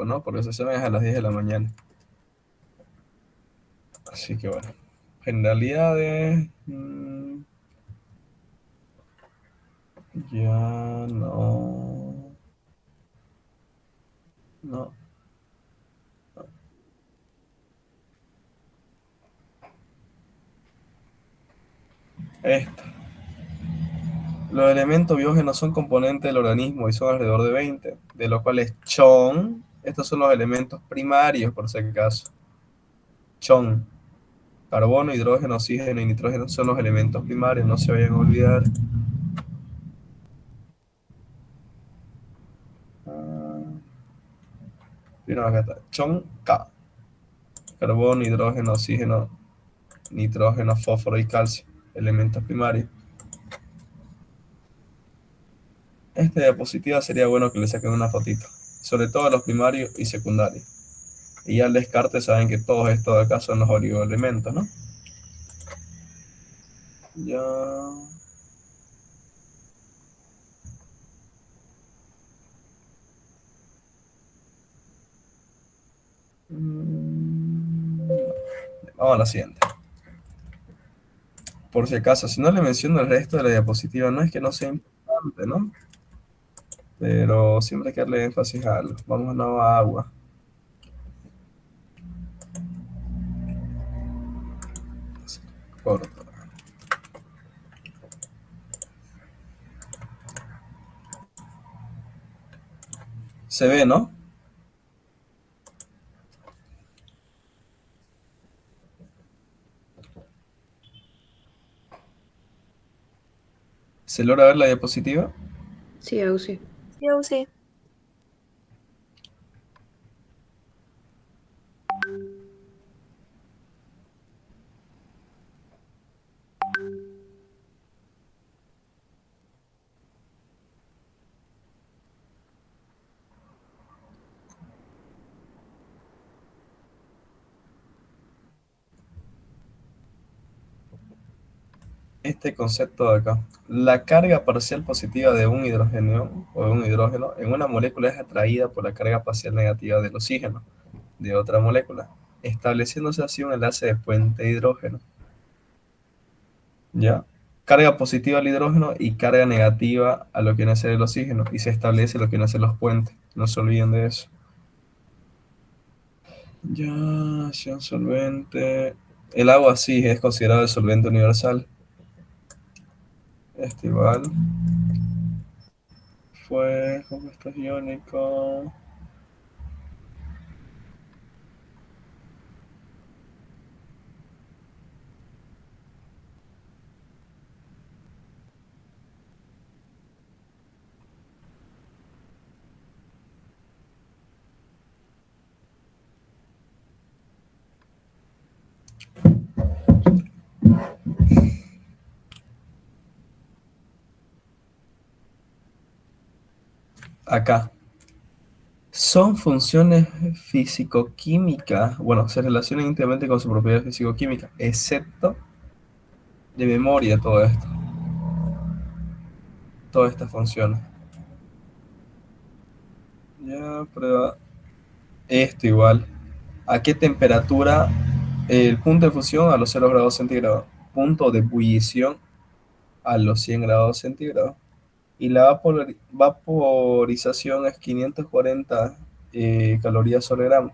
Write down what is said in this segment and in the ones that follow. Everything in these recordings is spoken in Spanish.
¿no? Porque se saben a las 10 de la mañana. Así que bueno. Generalidades. Ya no. No. Esto. Los elementos biógenos son componentes del organismo y son alrededor de 20, de los cuales chon, estos son los elementos primarios, por si acaso. Chon, carbono, hidrógeno, oxígeno y nitrógeno son los elementos primarios, no se vayan a olvidar. Primero acá está. Chon, K. Carbono, hidrógeno, oxígeno, nitrógeno, fósforo y calcio, elementos primarios. Esta diapositiva sería bueno que le saquen una fotito, sobre todo los primarios y secundarios. Y ya al descarte saben que todos estos de acá son los oligoelementos, ¿no? Ya. Vamos a la siguiente. Por si acaso, si no le menciono el resto de la diapositiva, no es que no sea importante, ¿no? Pero siempre hay que darle énfasis a algo. Vamos a nueva agua. Corto. Se ve, ¿no? ¿Se logra ver la diapositiva? Sí, Ausi. Yo sí. Este concepto de acá. La carga parcial positiva de un hidrógeno o de un hidrógeno en una molécula es atraída por la carga parcial negativa del oxígeno de otra molécula, estableciéndose así un enlace de puente hidrógeno. ¿Ya? Carga positiva al hidrógeno y carga negativa a lo que viene a ser el oxígeno, y se establece lo que viene a ser los puentes. No se olviden de eso. Ya, acción solvente. El agua sí es considerado el solvente universal. Este igual fue compuesto iónico. Acá. Son funciones físico-químicas. Bueno, se relacionan íntimamente con su propiedad físico-química, excepto de memoria todo esto. Todas estas funciones. Ya, prueba. Esto igual. ¿A qué temperatura? El punto de fusión a los 0 grados centígrados. Punto de ebullición a los 100 grados centígrados. Y la vaporización es 540 calorías sobre gramo.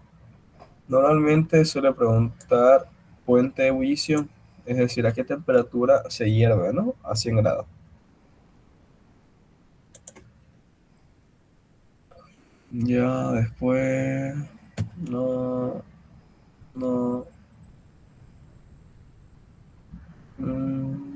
Normalmente suele preguntar fuente de ebullición, es decir, a qué temperatura se hierve, ¿no? A 100 grados. Ya después, no, no. mm,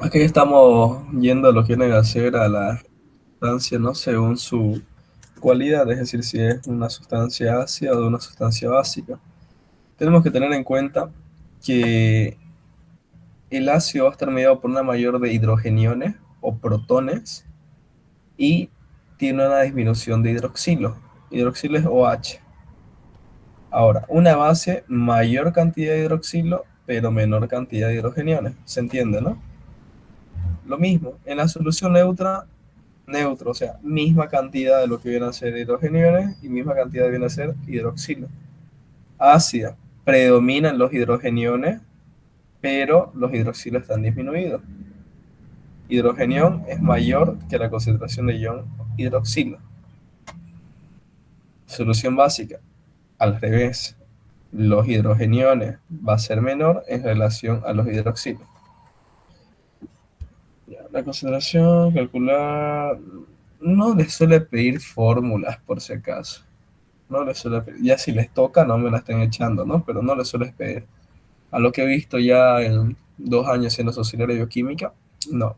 Aquí estamos yendo a lo que viene a ser a la sustancia, ¿no? Según su cualidad, es decir, si es una sustancia ácida o de una sustancia básica. Tenemos que tener en cuenta que el ácido va a estar mediado por una mayor de hidrogeniones o protones y tiene una disminución de hidroxilo. Hidroxilo es OH. Ahora, una base, mayor cantidad de hidroxilo, pero menor cantidad de hidrogeniones. ¿Se entiende, no? Lo mismo, en la solución neutra, neutro, o sea, misma cantidad de lo que viene a ser hidrogeniones y misma cantidad viene a ser hidroxilo. Ácida, predominan los hidrogeniones, pero los hidroxilos están disminuidos. Hidrogenión es mayor que la concentración de ion hidroxilo. Solución básica, al revés. Los hidrogeniones va a ser menor en relación a los hidroxilos. La concentración, calcular. No les suele pedir fórmulas por si acaso. No les suele pedir. Ya si les toca, no me la estén echando, ¿no? Pero no les suele pedir. A lo que he visto ya en 2 años siendo auxiliar de bioquímica, no.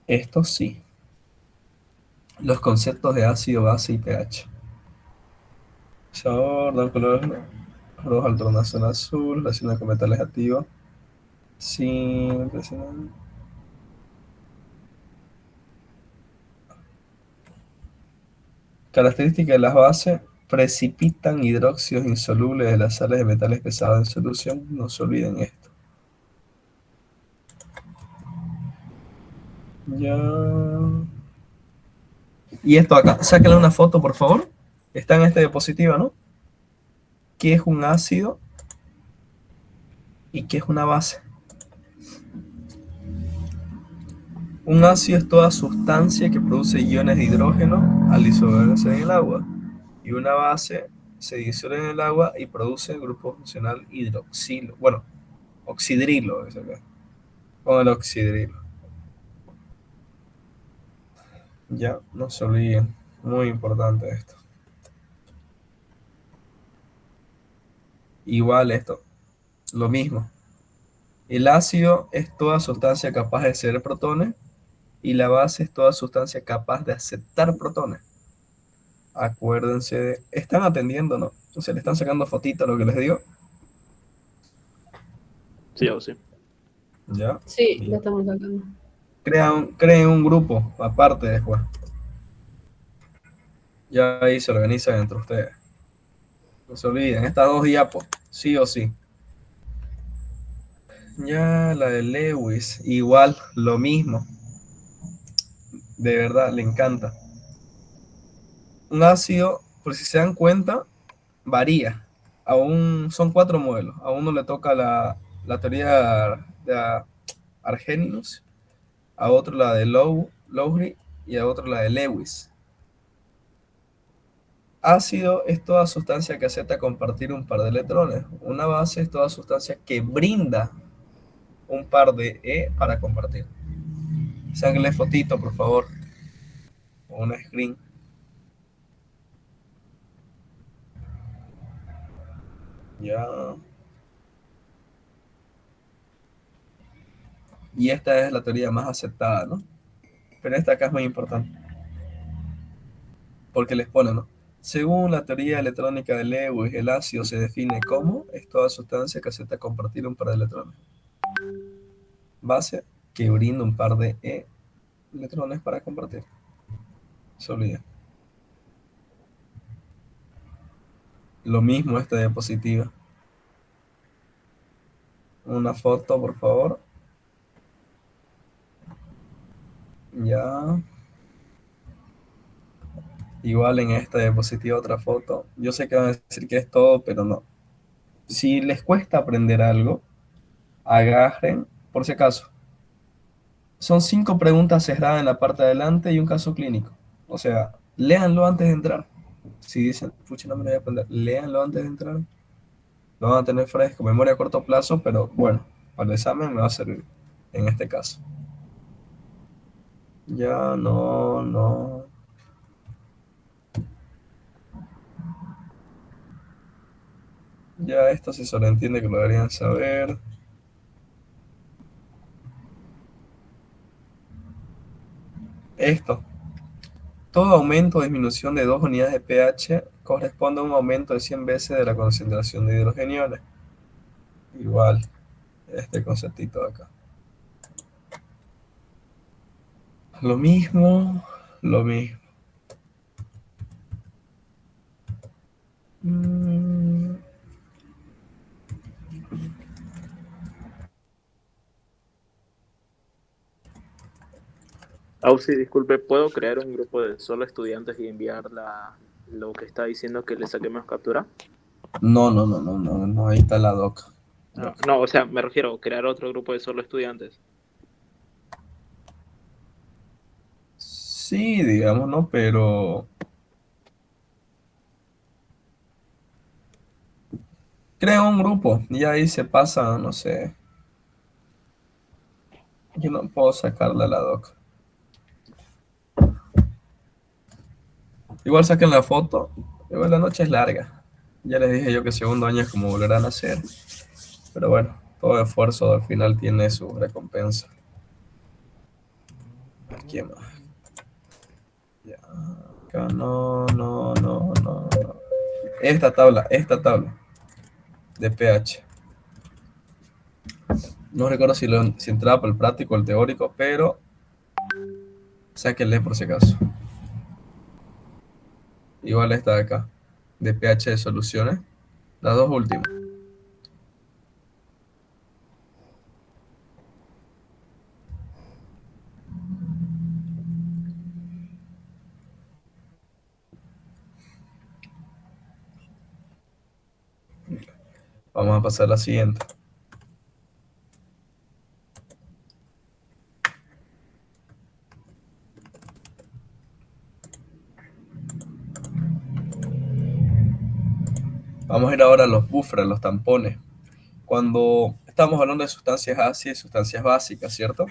Esto sí. Los conceptos de ácido, base y pH. Sabor, dan color rojo al tornasol azul, relaciona con metales activos. Sin presionar. Características de las bases: precipitan hidróxidos insolubles de las sales de metales pesados en solución. No se olviden esto. Ya. Y esto acá, sáquenle una foto, por favor. Está en esta diapositiva, ¿no? ¿Qué es un ácido y qué es una base? Un ácido es toda sustancia que produce iones de hidrógeno al disolverse en el agua. Y una base se disuelve en el agua y produce el grupo funcional hidroxilo. Bueno, oxidrilo es acá. Con el oxidrilo. Ya, no se olviden. Muy importante esto. Igual esto, lo mismo. El ácido es toda sustancia capaz de ceder protones y la base es toda sustancia capaz de aceptar protones. Acuérdense de... Están atendiendo, ¿no? O sea, le están sacando fotito a lo que les digo. Sí o sí. Ya, Sí, lo bien. estamos sacando. Creen un grupo aparte después. Ya ahí se organizan entre ustedes. No se olviden, estas 2 diapos, sí o sí. Ya, la de Lewis, igual, lo mismo. De verdad, le encanta. Un ácido, por si se dan cuenta, varía. Son 4 modelos. A uno le toca la teoría de Arrhenius, a otro la de Lowry y a otro la de Lewis. Ácido es toda sustancia que acepta compartir un par de electrones. Una base es toda sustancia que brinda un par de E para compartir. Sáquenle fotito, por favor. O una screen. Ya. Y esta es la teoría más aceptada, ¿no? Pero esta acá es muy importante. Porque les pone, ¿no? Según la teoría electrónica de Lewis, el ácido se define como es toda sustancia que acepta compartir un par de electrones. Base que brinda un par de E electrones para compartir. Se olvida. Lo mismo esta diapositiva. Una foto, por favor. Ya. Igual en esta diapositiva otra foto. Yo sé que van a decir que es todo, pero no. Si les cuesta aprender algo, agarren, por si acaso. Son 5 preguntas cerradas en la parte de adelante y un caso clínico. O sea, léanlo antes de entrar. Si dicen, pucha, no me lo voy a aprender, léanlo antes de entrar. Lo van a tener fresco, memoria a corto plazo, pero bueno, para el examen me va a servir en este caso. Ya, no, no. Ya esto se sobreentiende que lo deberían saber. Esto. Todo aumento o disminución de 2 unidades de pH corresponde a un aumento de 100 veces de la concentración de hidrogeniones. Igual, este conceptito de acá. Lo mismo, lo mismo. Mm, Sí, disculpe, ¿puedo crear un grupo de solo estudiantes y enviar lo que está diciendo que le saquemos captura? no, no, no, no, no, no, ahí está la doc. No, Doc. no, o sea, me refiero a crear otro grupo de solo estudiantes. Sí, digamos, ¿no? Pero crea un grupo y ahí se pasa, no sé. Yo no puedo sacarle a la doc. Igual saquen la foto. Igual la noche es larga. Ya les dije yo que segundo año es como volver a nacer. Pero bueno, todo esfuerzo al final tiene su recompensa. ¿Quién más? Ya. Acá no, no, no, no, no. Esta tabla de pH. No recuerdo si entraba por el práctico o el teórico, pero sáquenle por si acaso. Igual esta de acá, de pH de soluciones. Las dos últimas. Vamos a pasar a la siguiente. Vamos a ir ahora a los buffers, los tampones. Cuando estamos hablando de sustancias ácidas y sustancias básicas, ¿cierto?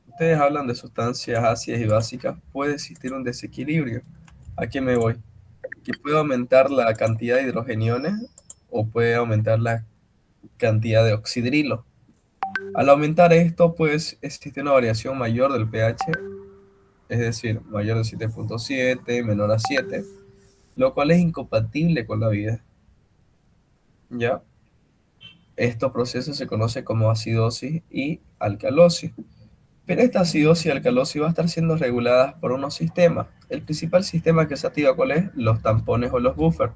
Ustedes hablan de sustancias ácidas y básicas, puede existir un desequilibrio. ¿A qué me voy? Que puede aumentar la cantidad de hidrogeniones o puede aumentar la cantidad de oxidrilo. Al aumentar esto, pues existe una variación mayor del pH, es decir, mayor de 7,7, menor a 7, lo cual es incompatible con la vida. ¿Ya? Estos procesos se conocen como acidosis y alcalosis. Pero esta acidosis y alcalosis va a estar siendo reguladas por unos sistemas. El principal sistema que se activa, ¿cuál es? Los tampones o los buffers.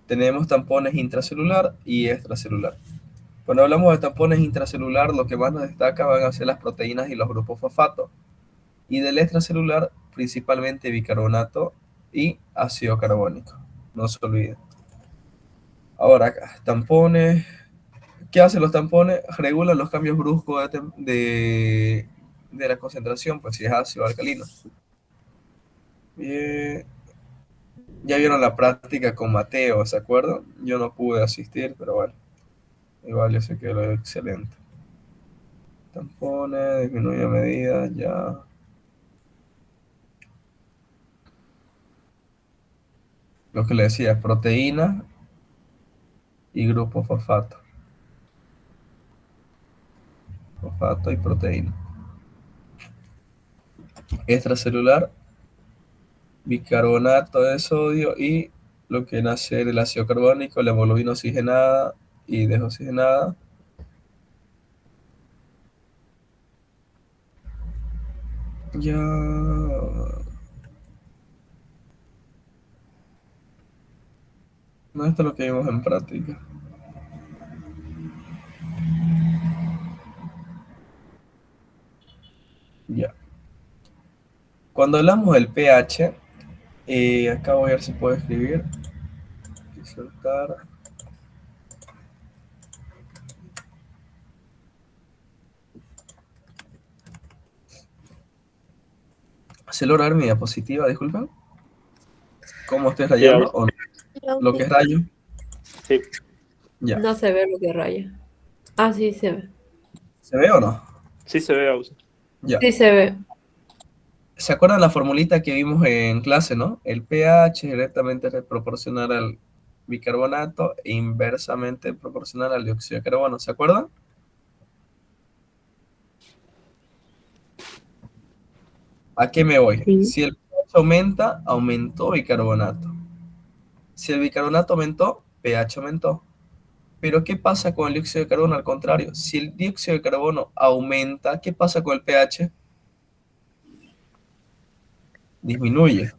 Tenemos tampones intracelular y extracelular. Cuando hablamos de tampones intracelular, lo que más nos destaca van a ser las proteínas y los grupos fosfato. Y del extracelular, principalmente bicarbonato y ácido carbónico. No se olviden. Ahora acá, tampones. ¿Qué hacen los tampones? Regulan los cambios bruscos de la concentración, pues si es ácido o alcalino. Bien. Ya vieron la práctica con Mateo, ¿se acuerdan? Yo no pude asistir, pero bueno, igual yo sé que lo es excelente. Tampones, disminuye a medida, ya. Lo que le decía, proteína y grupo fosfato. Fosfato y proteína. Extracelular, bicarbonato de sodio y lo que nace el ácido carbónico, la hemoglobina oxigenada y desoxigenada. Ya. No, esto es lo que vimos en práctica. Ya. Cuando hablamos del pH, acá voy a ver si puedo escribir. Insertar. ¿Se logra ver mi diapositiva? Disculpen. ¿Cómo estoy Sí, rayando? ¿O no? Lo que es rayo. sí, Ya. No se ve lo que raya. Ah, sí se ve. ¿Se ve o no? sí se ve, Ausi. Ya. Sí se ve. ¿Se acuerdan la formulita que vimos en clase, no? El pH es directamente proporcional al bicarbonato e inversamente proporcional al dióxido de carbono. ¿Se acuerdan? ¿A qué me voy? Sí. Si el pH aumenta, aumentó bicarbonato. Si el bicarbonato aumentó, pH aumentó. Pero ¿qué pasa con el dióxido de carbono? Al contrario, si el dióxido de carbono aumenta, ¿qué pasa con el pH? disminuye.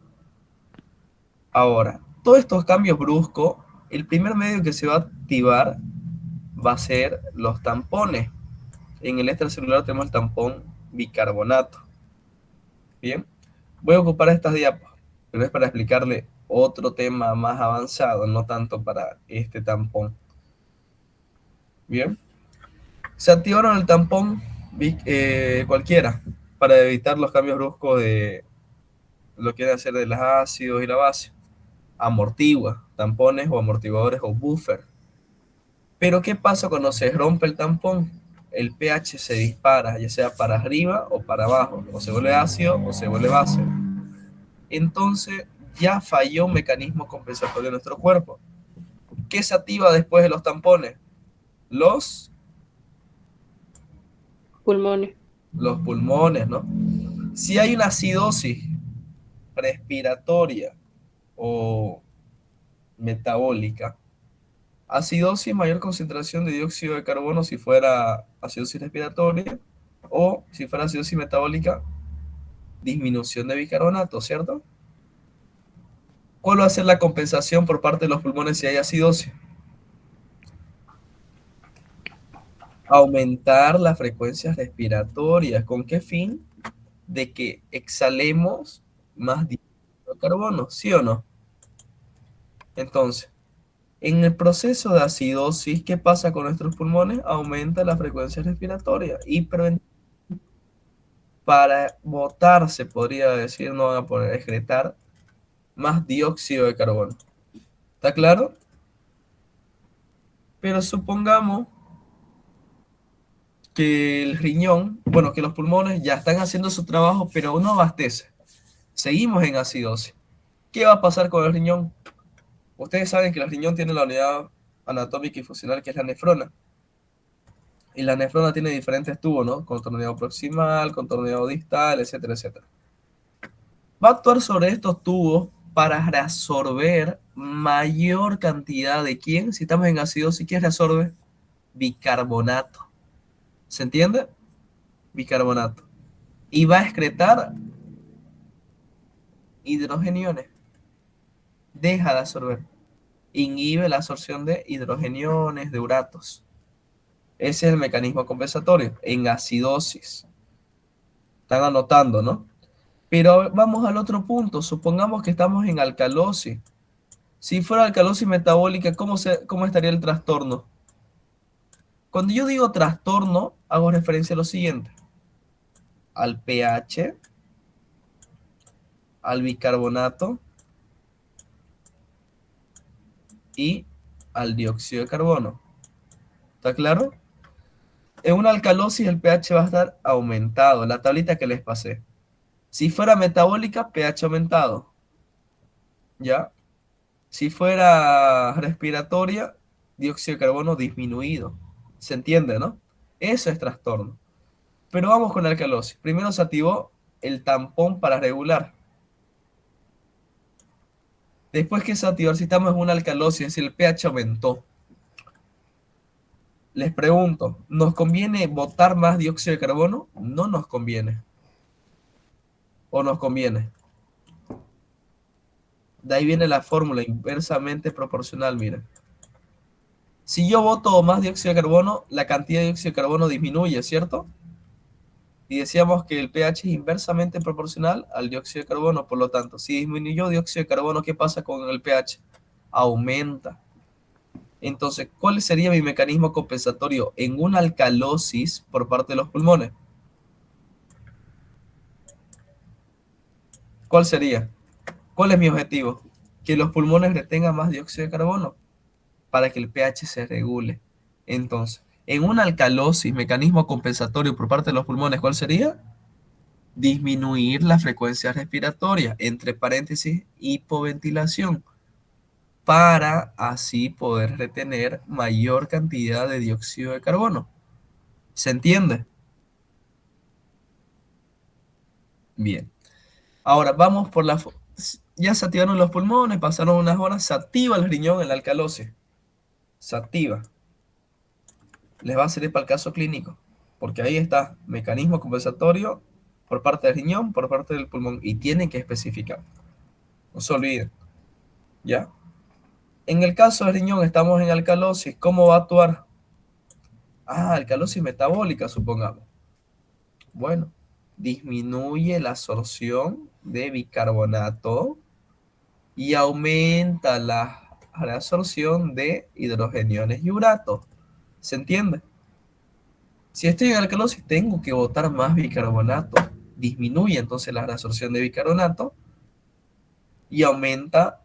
Ahora, todos estos cambios bruscos, el primer medio que se va a activar va a ser los tampones. En el extracelular tenemos el tampón bicarbonato. Bien, voy a ocupar estas diapositivas, pero es para explicarle otro tema más avanzado, no tanto para este tampón. Bien, se activaron el tampón cualquiera para evitar los cambios bruscos de lo que quiere hacer de los ácidos y la base. Amortigua, tampones o amortiguadores o buffer. Pero ¿qué pasa cuando se rompe el tampón? El pH se dispara, ya sea para arriba o para abajo, o se vuelve ácido o se vuelve base. Entonces ya falló un mecanismo compensatorio de nuestro cuerpo. ¿Qué se activa después de los tampones? Los Pulmones. pulmones, ¿no? Si hay una acidosis respiratoria o metabólica, acidosis, mayor concentración de dióxido de carbono si fuera acidosis respiratoria, o si fuera acidosis metabólica, disminución de bicarbonato, ¿cierto? ¿Cuál va a ser la compensación por parte de los pulmones si hay acidosis? Aumentar las frecuencias respiratorias. ¿Con qué fin? De que exhalemos más dióxido de carbono, ¿sí o no? Entonces, en el proceso de acidosis, ¿qué pasa con nuestros pulmones? Aumenta la frecuencia respiratoria y para botar, se podría decir, no van a poder excretar más dióxido de carbono. ¿Está claro? Pero supongamos que el riñón, bueno, que los pulmones ya están haciendo su trabajo, pero no abastece. Seguimos en acidosis. ¿Qué va a pasar con el riñón? Ustedes saben que el riñón tiene la unidad anatómica y funcional que es la nefrona. Y la nefrona tiene diferentes tubos, ¿no? Contorneado proximal, contorneado distal, etcétera, etcétera. Va a actuar sobre estos tubos para reabsorber mayor cantidad de ¿quién? Si estamos en acidosis, ¿quién reabsorbe? Bicarbonato. ¿Se entiende? Bicarbonato. Y va a excretar hidrogeniones. Deja de absorber. Inhibe la absorción de hidrogeniones, de uratos. Ese es el mecanismo compensatorio en acidosis. Están anotando, ¿no? Pero vamos al otro punto. Supongamos que estamos en alcalosis. Si fuera alcalosis metabólica, ¿cómo estaría el trastorno? Cuando yo digo trastorno, hago referencia a lo siguiente. Al pH, al bicarbonato y al dióxido de carbono. ¿Está claro? En una alcalosis el pH va a estar aumentado, la tablita que les pasé. Si fuera metabólica, pH aumentado. ¿Ya? Si fuera respiratoria, dióxido de carbono disminuido. ¿Se entiende, no? Eso es trastorno. Pero vamos con la alcalosis. Primero se activó el tampón para regular. Después que se activó, si estamos en una alcalosis, es decir, el pH aumentó. Les pregunto, ¿nos conviene botar más dióxido de carbono? No nos conviene. ¿O nos conviene? De ahí viene la fórmula inversamente proporcional, miren. Si yo boto más dióxido de carbono, la cantidad de dióxido de carbono disminuye, ¿cierto? Y decíamos que el pH es inversamente proporcional al dióxido de carbono, por lo tanto, si disminuyó dióxido de carbono, ¿qué pasa con el pH? Aumenta. Entonces, ¿cuál sería mi mecanismo compensatorio en una alcalosis por parte de los pulmones? ¿Cuál sería? ¿Cuál es mi objetivo? Que los pulmones retengan más dióxido de carbono para que el pH se regule. Entonces, en una alcalosis, mecanismo compensatorio por parte de los pulmones, ¿cuál sería? Disminuir la frecuencia respiratoria, entre paréntesis, hipoventilación, para así poder retener mayor cantidad de dióxido de carbono. ¿Se entiende? Bien. Ahora vamos por la... Ya se activaron los pulmones, pasaron unas horas, se activa el riñón en la alcalosis. Se activa. Les va a servir para el caso clínico, porque ahí está, mecanismo compensatorio por parte del riñón, por parte del pulmón, y tienen que especificar. No se olviden, ¿ya? En el caso del riñón estamos en alcalosis, ¿cómo va a actuar? Alcalosis metabólica, supongamos. Bueno, disminuye la absorción de bicarbonato y aumenta la reabsorción de hidrogeniones y urato. ¿Se entiende? Si estoy en alcalosis, tengo que botar más bicarbonato. Disminuye entonces la reabsorción de bicarbonato y aumenta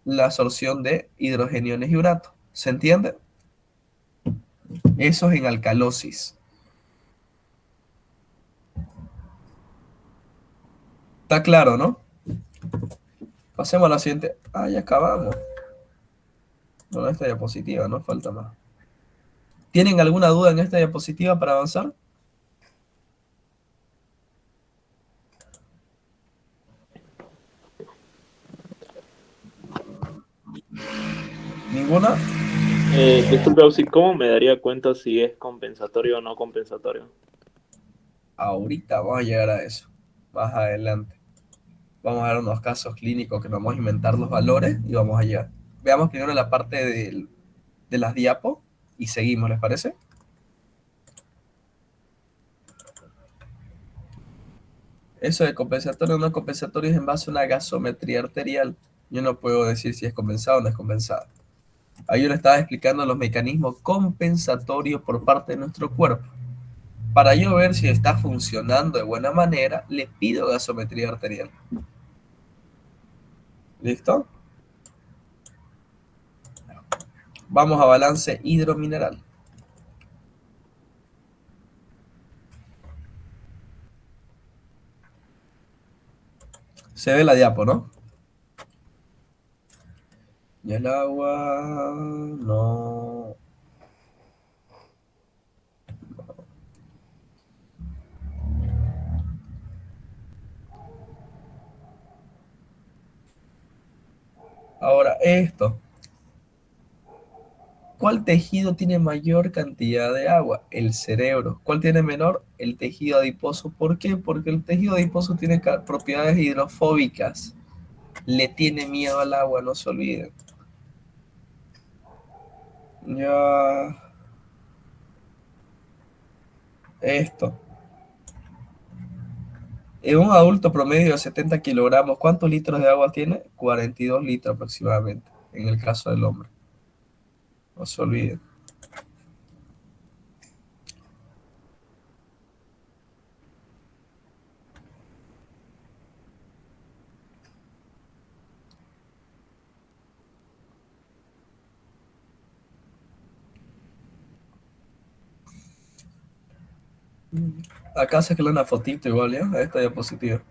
la absorción de hidrogeniones y urato. ¿Se entiende? Eso es en alcalosis. Está claro, ¿no? Pasemos a la siguiente. Ya acabamos. Bueno, esta diapositiva, no falta más. ¿Tienen alguna duda en esta diapositiva para avanzar? ¿Ninguna? Disculpe, Auxi, ¿cómo me daría cuenta si es compensatorio o no compensatorio? Ahorita vamos a llegar a eso. Más adelante. Vamos a ver unos casos clínicos que nos vamos a inventar los valores y vamos a llegar. Veamos primero la parte de las diapos y seguimos, ¿les parece? Eso de compensatorio o no compensatorio es en base a una gasometría arterial. Yo no puedo decir si es compensado o no es compensado. Ahí yo le estaba explicando los mecanismos compensatorios por parte de nuestro cuerpo. Para yo ver si está funcionando de buena manera, le pido gasometría arterial. ¿Listo? Vamos a balance hidromineral. Se ve la diapo, ¿no? Y el agua... no... Ahora, esto. ¿Cuál tejido tiene mayor cantidad de agua? El cerebro. ¿Cuál tiene menor? El tejido adiposo. ¿Por qué? Porque el tejido adiposo tiene propiedades hidrofóbicas. Le tiene miedo al agua, no se olviden. Ya. Esto. En un adulto promedio de 70 kilogramos, ¿cuántos litros de agua tiene? 42 litros aproximadamente, en el caso del hombre. No se olviden. Acá saqué una fotito igual, ¿ya? A esta diapositiva.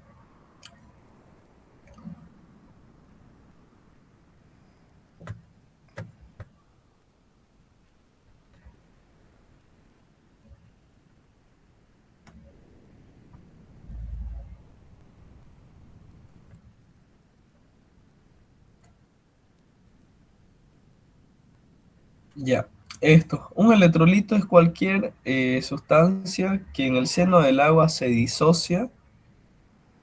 Ya, esto. Un electrolito es cualquier sustancia que en el seno del agua se disocia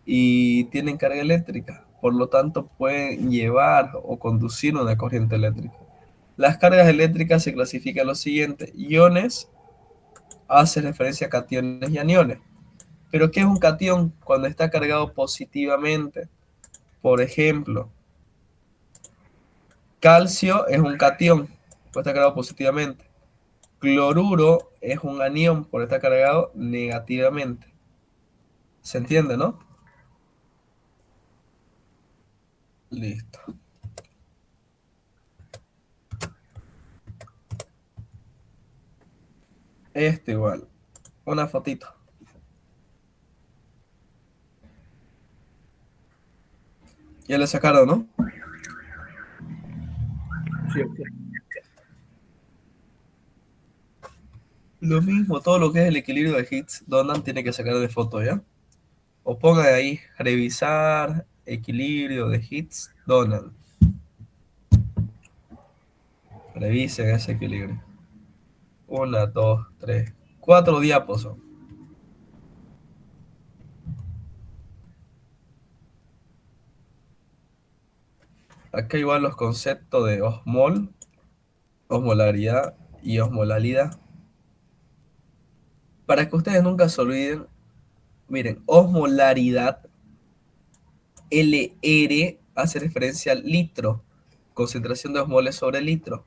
y tienen carga eléctrica. Por lo tanto, pueden llevar o conducir una corriente eléctrica. Las cargas eléctricas se clasifican lo siguiente. Iones hace referencia a cationes y aniones. ¿Pero qué es un catión? Cuando está cargado positivamente. Por ejemplo, calcio es un catión, pues está cargado positivamente. Cloruro es un anión, por estar cargado negativamente. ¿Se entiende, no? Listo. Este igual. Una fotito. Ya le sacaron, ¿no? Sí. Lo mismo, todo lo que es el equilibrio de Higgs-Boson tiene que sacar de foto, ¿ya? O pongan ahí, revisar equilibrio de Higgs-Boson. Revisen ese equilibrio. Una, dos, tres, cuatro diapos son. Acá igual los conceptos de osmol, osmolaridad y osmolalidad. Para que ustedes nunca se olviden, miren, osmolaridad, LR hace referencia al litro, concentración de osmoles sobre litro.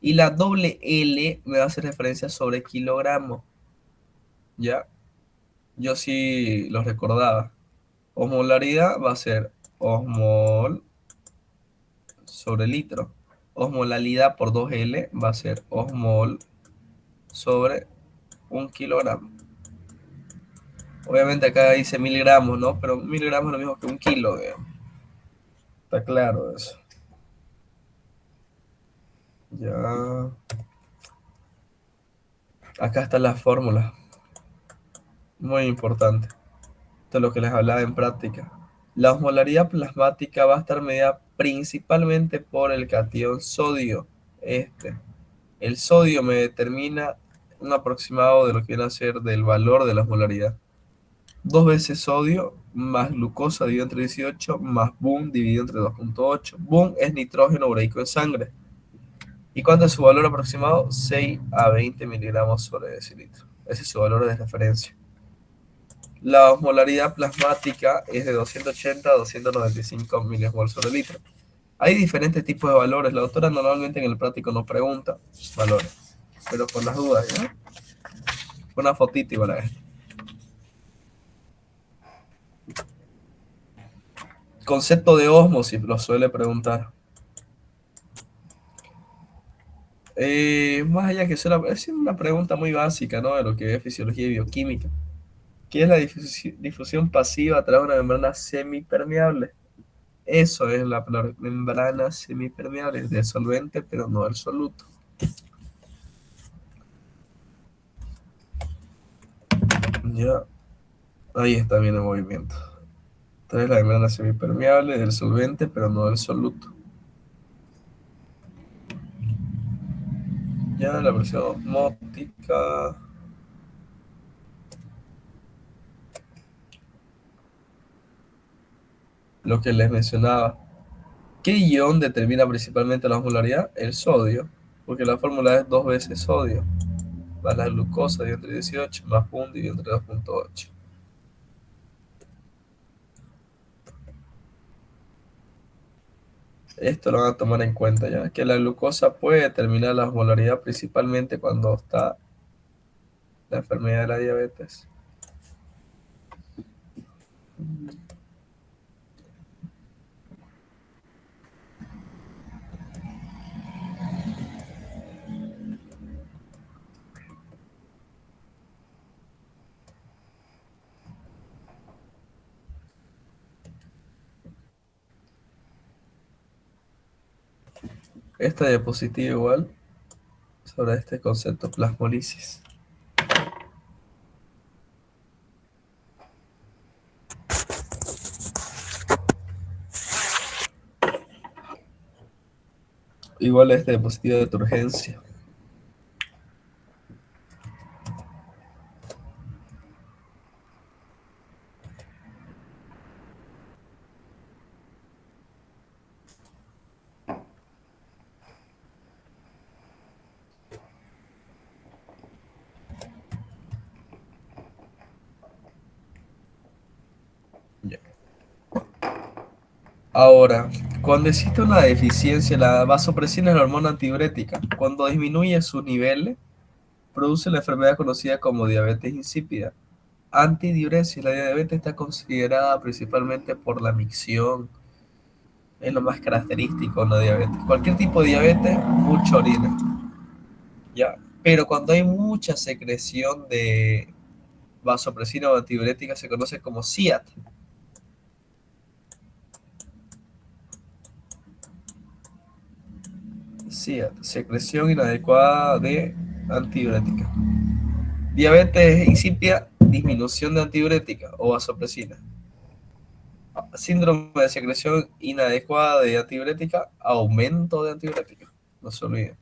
Y la doble L me hace referencia sobre kilogramo. ¿Ya? Yo sí lo recordaba. Osmolaridad va a ser osmol sobre litro. Osmolalidad por 2L va a ser osmol sobre 1 kilogramo. Obviamente acá dice miligramos, ¿no? Pero 1 miligramo es lo mismo que 1 kilo, digamos. Está claro eso. Ya. Acá está la fórmula. Muy importante. Esto es lo que les hablaba en práctica. La osmolaridad plasmática va a estar medida principalmente por el catión sodio. El sodio me determina un aproximado de lo que viene a ser del valor de la osmolaridad. 2 veces sodio más glucosa dividido entre 18 más boom dividido entre 2,8. Boom es nitrógeno ureico en sangre. ¿Y cuánto es su valor aproximado? 6 a 20 miligramos sobre decilitro. Ese es su valor de referencia. La osmolaridad plasmática es de 280 a 295 milimol sobre litro. Hay diferentes tipos de valores. La doctora normalmente en el práctico nos pregunta valores, pero por las dudas, ¿ya? Una fotito igual a esto. Concepto de ósmosis, lo suele preguntar. Más allá que eso, es una pregunta muy básica, ¿no? De lo que es fisiología y bioquímica. ¿Qué es la difusión pasiva a través de una membrana semipermeable? Eso es la membrana semipermeable, es del solvente, pero no del soluto. Ya, ahí está bien el movimiento. Esta es la membrana semipermeable del solvente, pero no del soluto. Ya, la presión osmótica. Lo que les mencionaba. ¿Qué ion determina principalmente la osmolaridad? El sodio, porque la fórmula es 2 veces sodio, más la glucosa dividido entre 18, más pum dividido entre 2,8. Esto lo van a tomar en cuenta ya, que la glucosa puede determinar la osmolaridad principalmente cuando está la enfermedad de la diabetes. Esta diapositiva igual sobre este concepto, plasmolisis. Igual esta diapositiva de turgencia. Ya. Ahora, cuando existe una deficiencia, la vasopresina es la hormona antidiurética. Cuando disminuye su nivel, produce la enfermedad conocida como diabetes insípida. Antidiuresis, la diabetes está considerada principalmente por la micción, es lo más característico de la diabetes. Cualquier tipo de diabetes, mucha orina, ¿ya? Pero cuando hay mucha secreción de vasopresina o antidiurética se conoce como SIAT. SIAT, secreción inadecuada de antidiurética. Diabetes insípida, disminución de antidiurética o vasopresina. Síndrome de secreción inadecuada de antidiurética, aumento de antidiurética. No se olviden.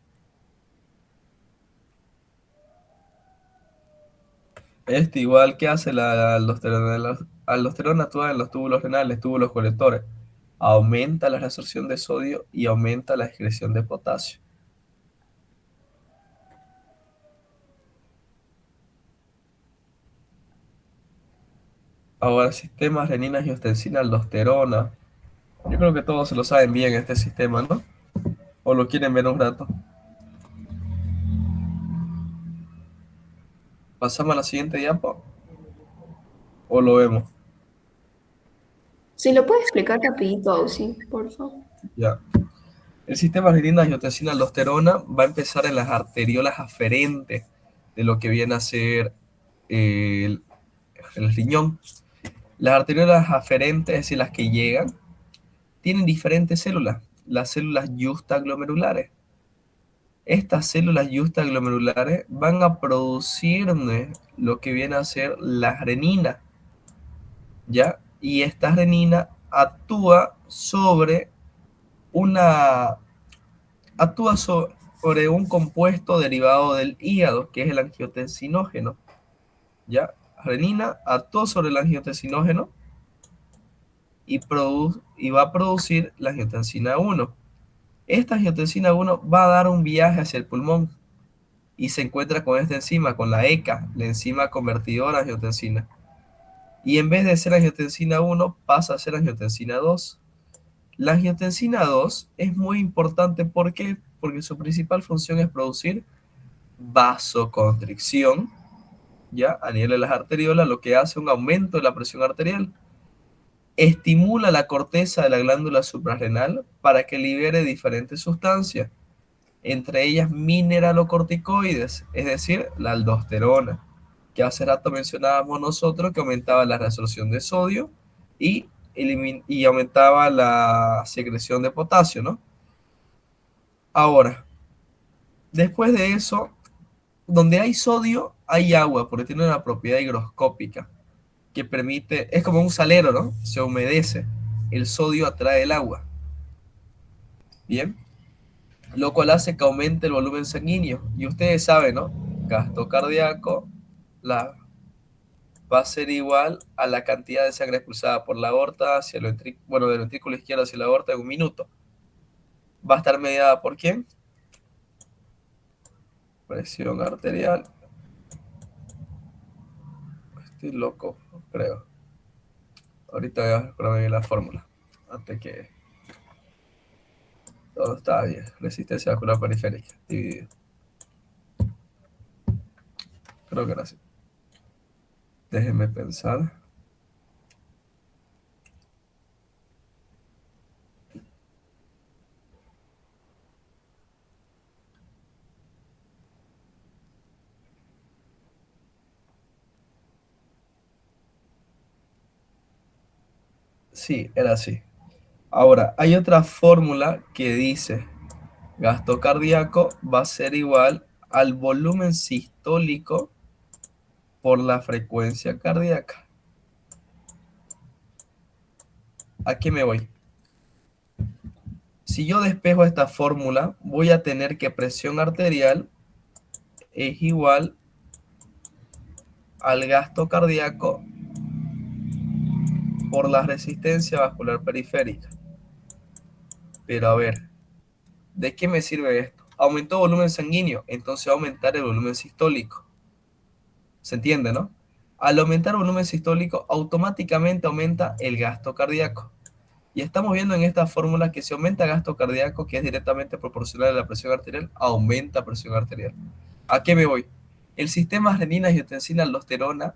Igual que hace la aldosterona. La aldosterona actúa en los túbulos renales, túbulos colectores. aumenta la reabsorción de sodio y aumenta la excreción de potasio. Ahora, sistemas renina, angiotensina, aldosterona. Yo creo que todos se lo saben bien este sistema, ¿no? ¿O lo quieren ver un rato? ¿Pasamos a la siguiente diapo? ¿O lo vemos? Si lo puedes explicar rapidito, Ausi, por favor. Ya. El sistema renina, angiotensina, aldosterona va a empezar en las arteriolas aferentes de lo que viene a ser el riñón. Las arteriolas aferentes, es decir, las que llegan, tienen diferentes células, las células justaglomerulares. Estas células justaglomerulares van a producir lo que viene a ser la renina, ¿ya? Y esta renina actúa sobre un compuesto derivado del hígado, que es el angiotensinógeno, ¿ya? Renina actúa sobre el angiotensinógeno y va a producir la angiotensina 1. Esta angiotensina 1 va a dar un viaje hacia el pulmón y se encuentra con esta enzima, con la ECA, la enzima convertidora de angiotensina. Y en vez de ser angiotensina 1, pasa a ser angiotensina 2. La angiotensina 2 es muy importante, ¿por qué? Porque su principal función es producir vasoconstricción, ¿ya? A nivel de las arteriolas, lo que hace un aumento de la presión arterial. Estimula la corteza de la glándula suprarrenal para que libere diferentes sustancias, entre ellas mineralocorticoides, es decir, la aldosterona, que hace rato mencionábamos nosotros, que aumentaba la reabsorción de sodio y aumentaba la secreción de potasio, ¿no? Ahora, después de eso, donde hay sodio, hay agua, porque tiene una propiedad higroscópica que permite, es como un salero, ¿no? Se humedece, el sodio atrae el agua. Bien, lo cual hace que aumente el volumen sanguíneo. Y ustedes saben, ¿no? Gasto cardíaco va a ser igual a la cantidad de sangre expulsada por la aorta hacia el ventrículo, bueno, del ventrículo izquierdo hacia la aorta en un minuto. Va a estar mediada por ¿quién? Presión arterial. Estoy loco, creo. Ahorita voy a acordarme bien la fórmula. Antes que todo está bien. Resistencia vascular periférica. Dividido. Creo que era así. Déjenme pensar. Sí, era así. Ahora, hay otra fórmula que dice gasto cardíaco va a ser igual al volumen sistólico por la frecuencia cardíaca. ¿A qué me voy? Si yo despejo esta fórmula, voy a tener que presión arterial es igual al gasto cardíaco por la resistencia vascular periférica. Pero a ver, ¿de qué me sirve esto? Aumentó volumen sanguíneo, entonces va a aumentar el volumen sistólico. ¿Se entiende, no? Al aumentar el volumen sistólico, automáticamente aumenta el gasto cardíaco. Y estamos viendo en esta fórmula que si aumenta gasto cardíaco, que es directamente proporcional a la presión arterial, aumenta presión arterial. ¿A qué me voy? El sistema renina, angiotensina, aldosterona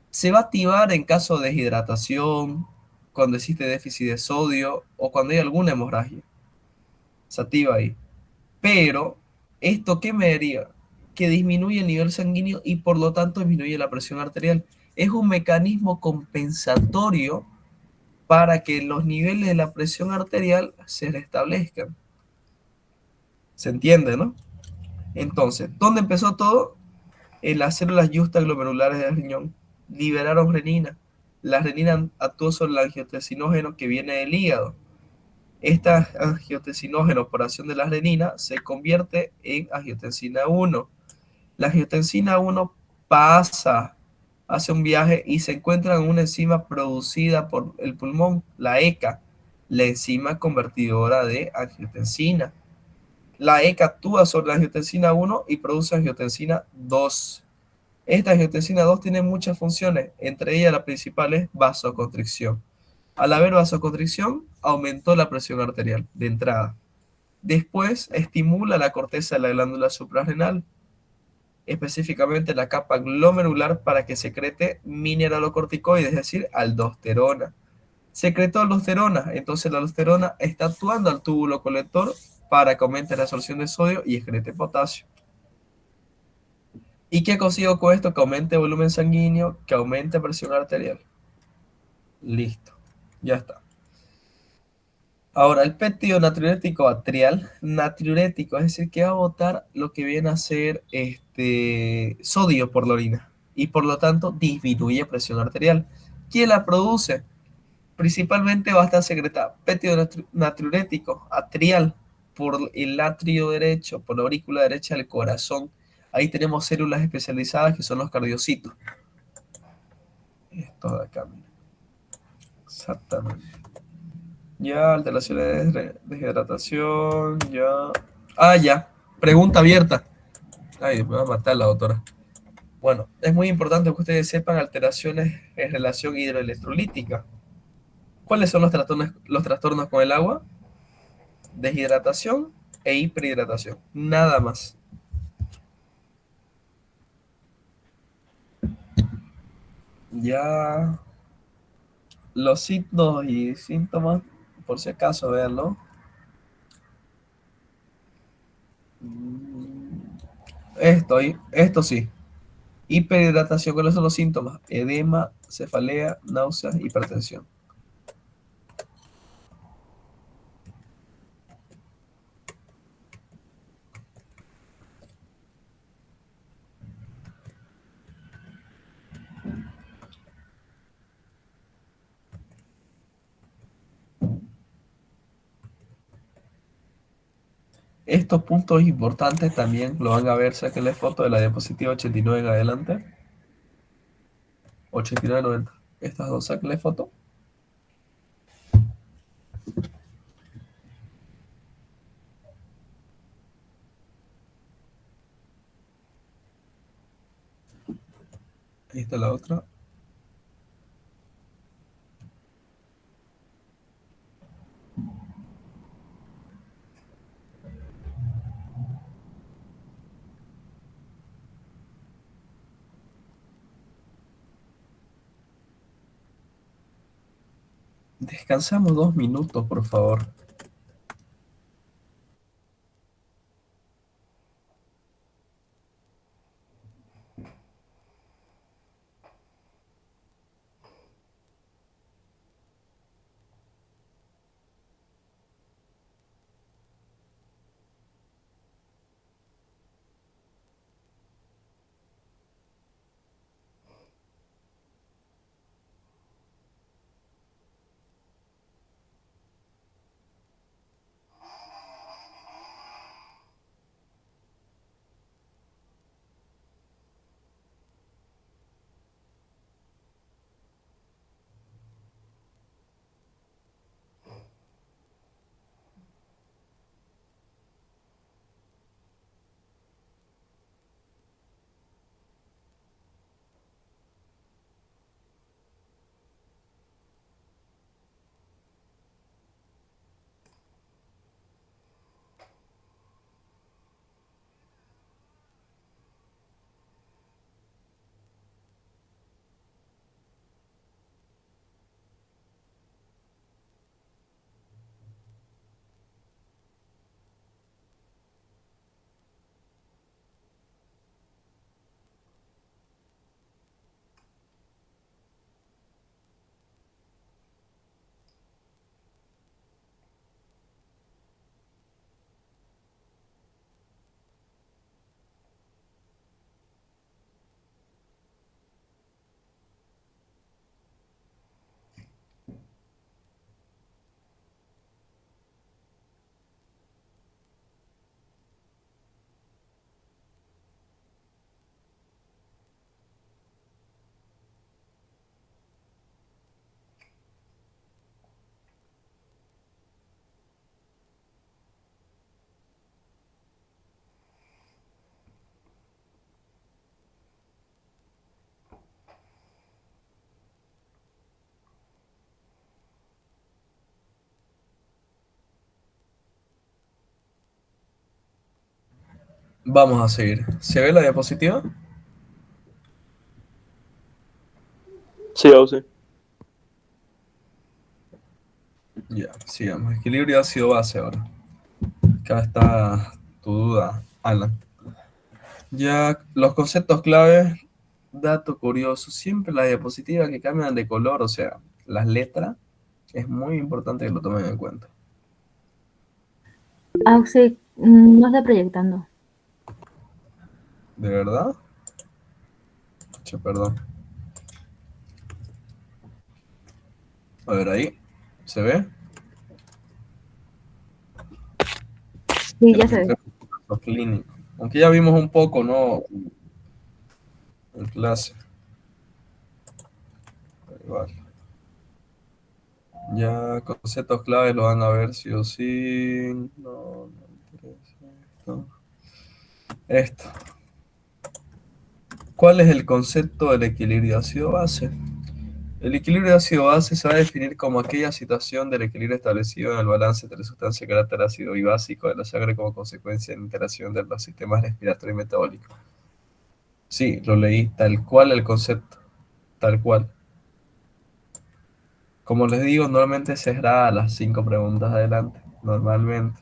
se va a activar en caso de deshidratación, cuando existe déficit de sodio o cuando hay alguna hemorragia. Se activa ahí. Pero, ¿esto qué me haría? Que disminuye el nivel sanguíneo y por lo tanto disminuye la presión arterial. Es un mecanismo compensatorio para que los niveles de la presión arterial se restablezcan. ¿Se entiende, no? Entonces, ¿dónde empezó todo? En las células justaglomerulares del riñón. Liberaron renina. La renina actuó sobre el angiotensinógeno que viene del hígado. Esta angiotensinógeno por acción de la renina se convierte en angiotensina 1. La angiotensina 1 pasa, hace un viaje y se encuentra en una enzima producida por el pulmón, la ECA, la enzima convertidora de angiotensina. La ECA actúa sobre la angiotensina 1 y produce angiotensina 2. Esta angiotensina 2 tiene muchas funciones, entre ellas la principal es vasoconstricción. Al haber vasoconstricción, aumentó la presión arterial de entrada. Después, estimula la corteza de la glándula suprarrenal, específicamente la capa glomerular, para que secrete mineralocorticoides, es decir, aldosterona. Secretó aldosterona, entonces la aldosterona está actuando al túbulo colector para que aumente la absorción de sodio y excrete potasio. ¿Y qué consigo con esto? Que aumente el volumen sanguíneo, que aumente presión arterial. Listo, ya está. Ahora, el péptido natriurético atrial, natriurético, es decir, que va a botar lo que viene a ser sodio por la orina y por lo tanto disminuye presión arterial. ¿Quién la produce? Principalmente va a estar secretada péptido natriurético atrial por el atrio derecho, por la aurícula derecha del corazón. Ahí tenemos células especializadas que son los cardiocitos. Esto de acá, mira. Exactamente. Ya, alteraciones de deshidratación, ya. Ah, ya. Pregunta abierta. Ay, me va a matar la doctora. Bueno, es muy importante que ustedes sepan alteraciones en relación hidroelectrolítica. ¿Cuáles son los trastornos con el agua? Deshidratación e hiperhidratación. Nada más. Ya. Los signos y síntomas, por si acaso, véanlo. Esto sí. Hiperhidratación, ¿cuáles son los síntomas? Edema, cefalea, náuseas, hipertensión. Estos puntos importantes también lo van a ver, sáquenle foto de la diapositiva 89 en adelante. 89, 90. Estas dos, sáquenle foto. Ahí está la otra. Descansamos 2 minutos, por favor. Vamos a seguir. ¿Se ve la diapositiva? Sí, Ausi. Ya, sigamos. Equilibrio ácido-base ahora. Acá está tu duda, Alan. Ya, los conceptos clave, dato curioso, siempre las diapositivas que cambian de color, o sea, las letras, es muy importante que lo tomen en cuenta. Auxi, no está proyectando. ¿De verdad? Che, perdón. A ver ahí. ¿Se ve? Sí, El ya se ve. retraso clínico. Aunque ya vimos un poco, ¿no? En clase. Pero igual. Ya conceptos claves lo van a ver sí o sí. No, no me interesa esto. Esto. ¿Cuál es el concepto del equilibrio ácido-base? El equilibrio ácido-base se va a definir como aquella situación del equilibrio establecido en el balance entre sustancia de carácter ácido y básico de la sangre como consecuencia de la interacción de los sistemas respiratorio y metabólico. Sí, lo leí tal cual el concepto, tal cual. Como les digo, normalmente se a las 5 preguntas adelante, normalmente.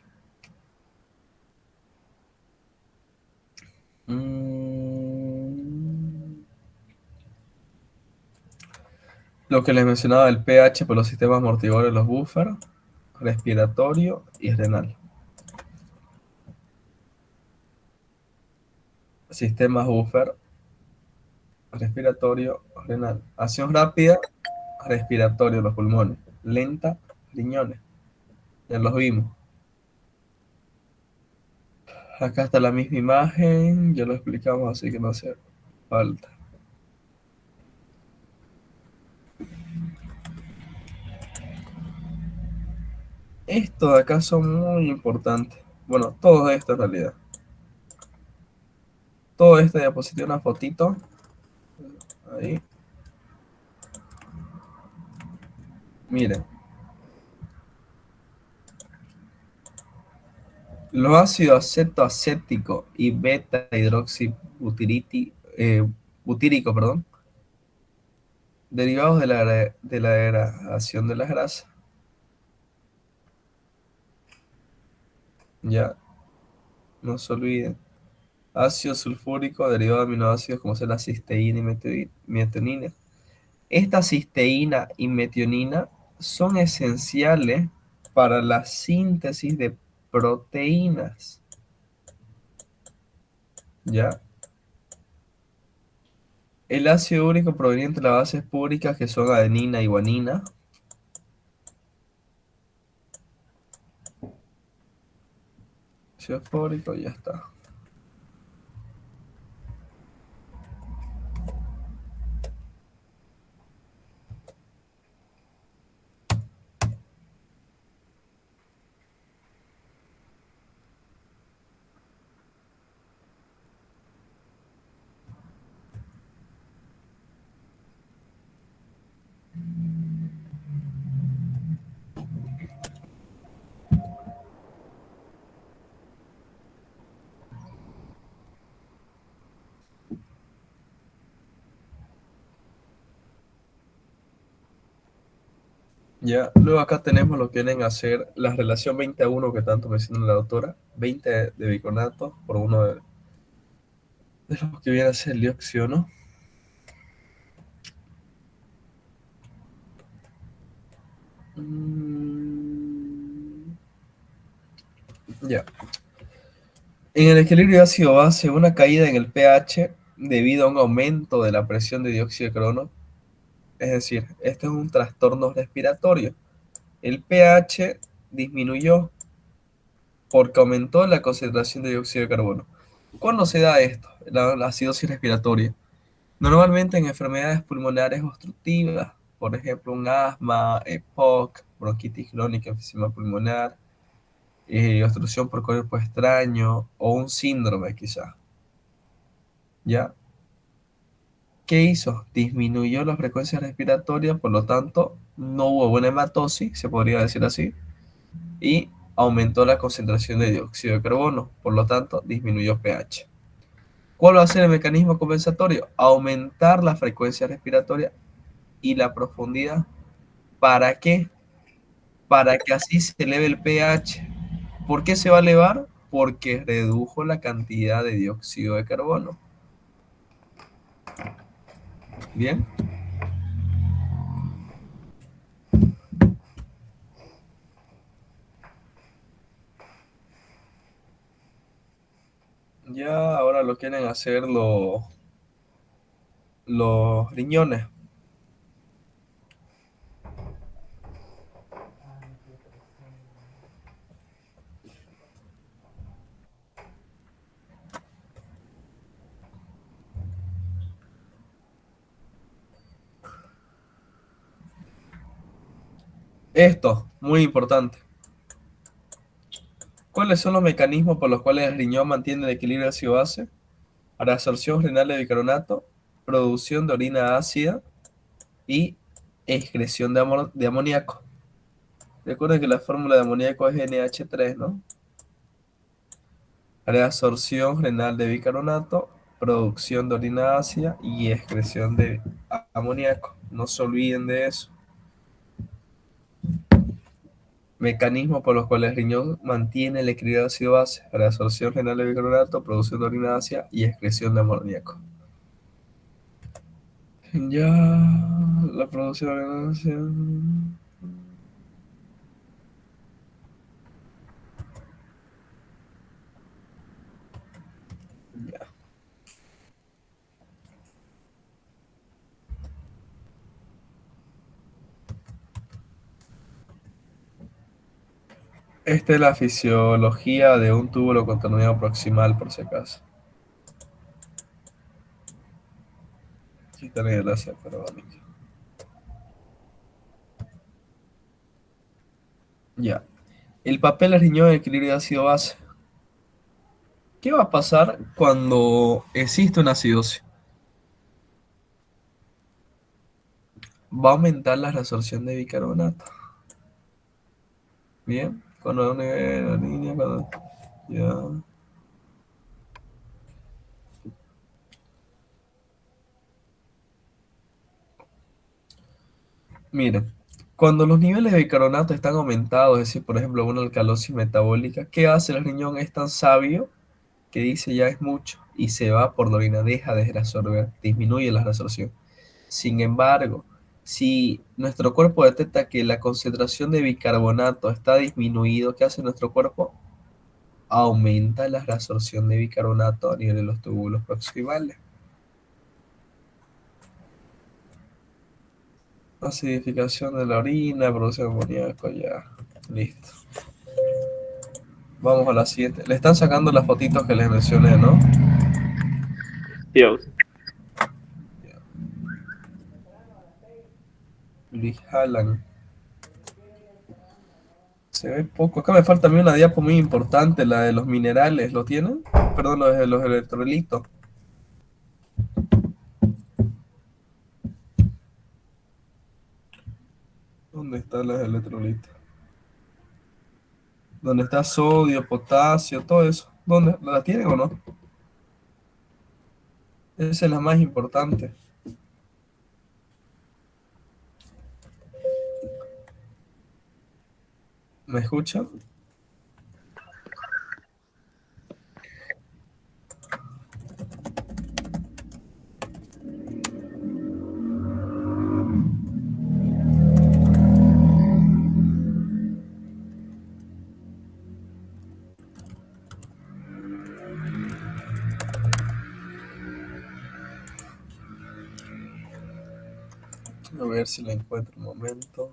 Mm, Lo que les mencionaba, el pH por los sistemas amortiguadores, los buffers, respiratorio y renal. Sistemas buffer, respiratorio, renal. Acción rápida, respiratorio, los pulmones. Lenta, riñones. Ya los vimos. Acá está la misma imagen, ya lo explicamos, así que no hace falta. Estos de acá son muy importantes. Bueno, todo esto en realidad. Todo esta diapositiva, una fotito. Ahí. Miren. Los ácidos acetoacético y beta-hidroxibutírico, perdón, derivados de la degradación de las grasas. Ya, no se olviden. Ácido sulfúrico derivado de aminoácidos como son la cisteína y metionina. Esta cisteína y metionina son esenciales para la síntesis de proteínas. ¿Ya? El ácido úrico proveniente de las bases púricas que son adenina y guanina. Ácido fólico, ya está. Ya, luego acá tenemos lo que vienen a ser la relación 20 a 1 que tanto menciona la doctora. 20 de bicarbonato por uno de los que viene a ser el dióxido, ¿no? Ya. En el equilibrio ácido-base, una caída en el pH debido a un aumento de la presión de dióxido de carbono. Es decir, este es un trastorno respiratorio. El pH disminuyó porque aumentó la concentración de dióxido de carbono. ¿Cuándo se da esto? La acidosis respiratoria. Normalmente en enfermedades pulmonares obstructivas, por ejemplo, un asma, EPOC, bronquitis crónica, enfisema pulmonar, obstrucción por cuerpo extraño o un síndrome quizás. ¿Ya? ¿Qué hizo? Disminuyó la frecuencia respiratoria, por lo tanto, no hubo buena hematosis, se podría decir así, y aumentó la concentración de dióxido de carbono, por lo tanto, disminuyó pH. ¿Cuál va a ser el mecanismo compensatorio? Aumentar la frecuencia respiratoria y la profundidad. ¿Para qué? Para que así se eleve el pH. ¿Por qué se va a elevar? Porque redujo la cantidad de dióxido de carbono. Bien. Ya ahora lo quieren hacer los riñones. Esto, muy importante. ¿Cuáles son los mecanismos por los cuales el riñón mantiene el equilibrio ácido-base? Reabsorción renal de bicarbonato, producción de orina ácida y excreción de amoníaco. Recuerden que la fórmula de amoníaco es NH3, ¿no? Reabsorción renal de bicarbonato, producción de orina ácida y excreción de amoníaco. No se olviden de eso. Mecanismos por los cuales el riñón mantiene el equilibrio ácido-base: reabsorción renal de bicarbonato, producción de orina ácida y excreción de amoníaco. Ya, la producción de orina ácida. Ya. Esta es la fisiología de un túbulo contorneado proximal, por si acaso. Sí, también gracias, pero bonito. Ya. El papel del riñón en equilibrio ácido-base. ¿Qué va a pasar cuando existe una acidosis? Va a aumentar la resorción de bicarbonato. Bien, cuando la línea, ya. Miren, cuando los niveles de bicarbonato están aumentados, es decir, por ejemplo, una alcalosis metabólica, ¿qué hace el riñón? Es tan sabio que dice ya es mucho y se va por la orina, deja de resorber, disminuye la resorción. Sin embargo, si nuestro cuerpo detecta que la concentración de bicarbonato está disminuido, ¿qué hace nuestro cuerpo? Aumenta la reabsorción de bicarbonato a nivel de los túbulos proximales. Acidificación de la orina, producción de amoníaco, ya. Listo. Vamos a la siguiente. Le están sacando las fotitos que les mencioné, ¿no? Dios. Luis Hallan. Se ve poco. Acá me falta a mí una diapo muy importante, la de los minerales. ¿Lo tienen? Perdón, los de los electrolitos. ¿Dónde están los electrolitos? ¿Dónde está sodio, potasio, todo eso? ¿Dónde? ¿La tienen o no? Esa es la más importante. ¿Me escuchan? A ver si la encuentro un momento.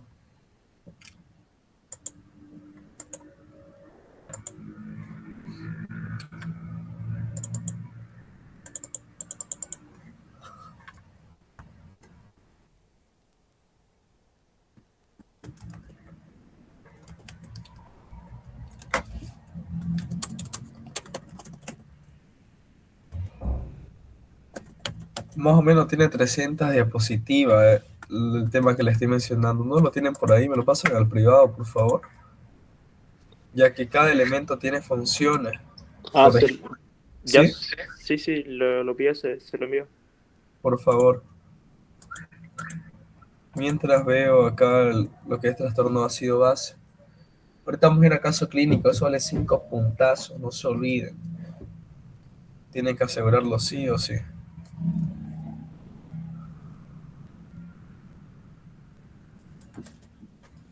Más o menos tiene 300 diapositivas, el tema que le estoy mencionando. ¿No lo tienen por ahí? ¿Me lo pasan al privado, por favor? ya que cada elemento tiene funciones. Ah, Por ej- ya, ¿Sí? sí, lo pillé, se lo envío. Por favor. Mientras veo acá lo que es trastorno ácido base. Ahorita vamos a ir a caso clínico, eso vale 5 puntazos, no se olviden. Tienen que asegurarlo sí o sí.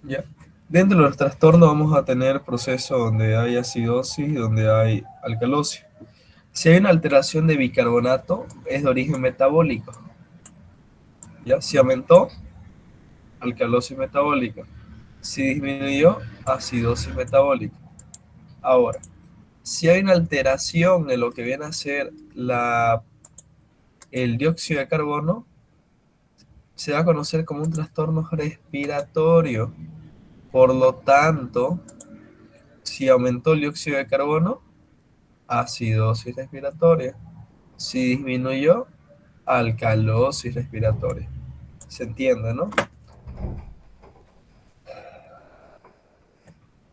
Ya. Dentro de los trastornos vamos a tener procesos donde hay acidosis y donde hay alcalosis. Si hay una alteración de bicarbonato, es de origen metabólico. ¿Ya? Si aumentó, alcalosis metabólica. Si disminuyó, acidosis metabólica. Ahora, si hay una alteración en lo que viene a ser el dióxido de carbono, se va a conocer como un trastorno respiratorio. Por lo tanto, si aumentó el dióxido de carbono, acidosis respiratoria. Si disminuyó, alcalosis respiratoria. ¿Se entiende, no?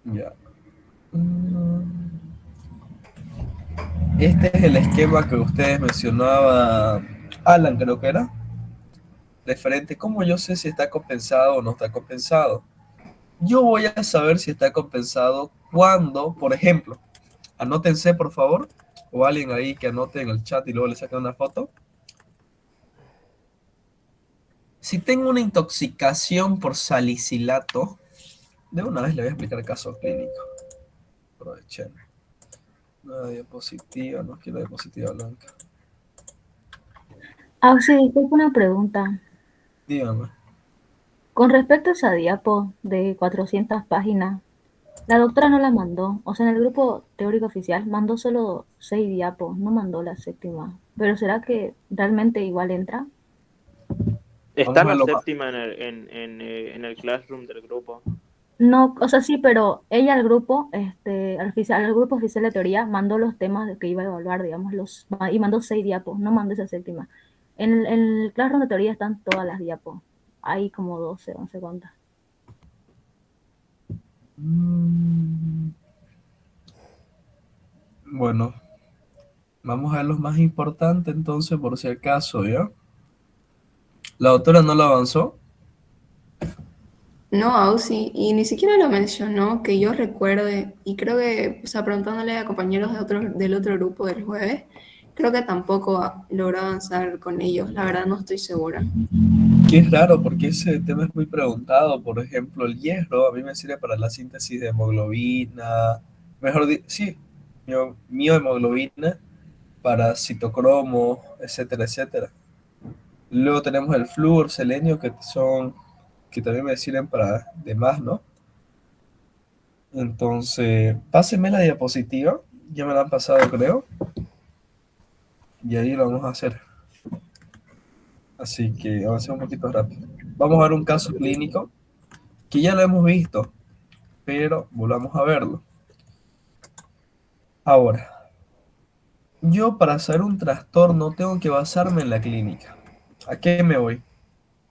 Ya. Este es el esquema que ustedes mencionaba, Alan, creo que era. Referente, ¿cómo yo sé si está compensado o no está compensado? Yo voy a saber si está compensado cuando, por ejemplo, anótense por favor, o alguien ahí que anote en el chat y luego le saque una foto. Si tengo una intoxicación por salicilato, de una vez le voy a explicar el caso clínico. Aprovechen. Una diapositiva, no quiero diapositiva blanca. Sí, disculpe una pregunta. Dígame. Con respecto a esa diapo de 400 páginas, la doctora no la mandó. O sea, en el grupo teórico oficial mandó solo 6 diapos, no mandó la séptima. Pero ¿será que realmente igual entra? Está Vamos a la verlo más. séptima en el classroom del grupo. No, o sea, sí, pero ella al grupo, al grupo oficial de teoría, mandó los temas que iba a evaluar, digamos, y mandó 6 diapos, no mandó esa séptima. En el Classroom de teoría están todas las diapos. Hay como 12, no sé cuántas. Bueno, vamos a ver los más importantes entonces, por si acaso, ¿ya? La doctora no lo avanzó. No, Ausi, y ni siquiera lo mencionó que yo recuerde, y creo que, o sea, preguntándole a compañeros del otro grupo del jueves, creo que tampoco logró avanzar con ellos, la verdad no estoy segura. Que es raro porque ese tema es muy preguntado. Por ejemplo, el hierro a mí me sirve para la síntesis de hemoglobina, sí, miohemoglobina, para citocromo, etcétera, etcétera. Luego tenemos el flúor, selenio, que también me sirven para demás, ¿no? Entonces, pásenme la diapositiva, ya me la han pasado, creo, y ahí lo vamos a hacer. Así que avancemos un poquito rápido. Vamos a ver un caso clínico que ya lo hemos visto, pero volvamos a verlo. Ahora, yo para saber un trastorno tengo que basarme en la clínica. ¿A qué me voy?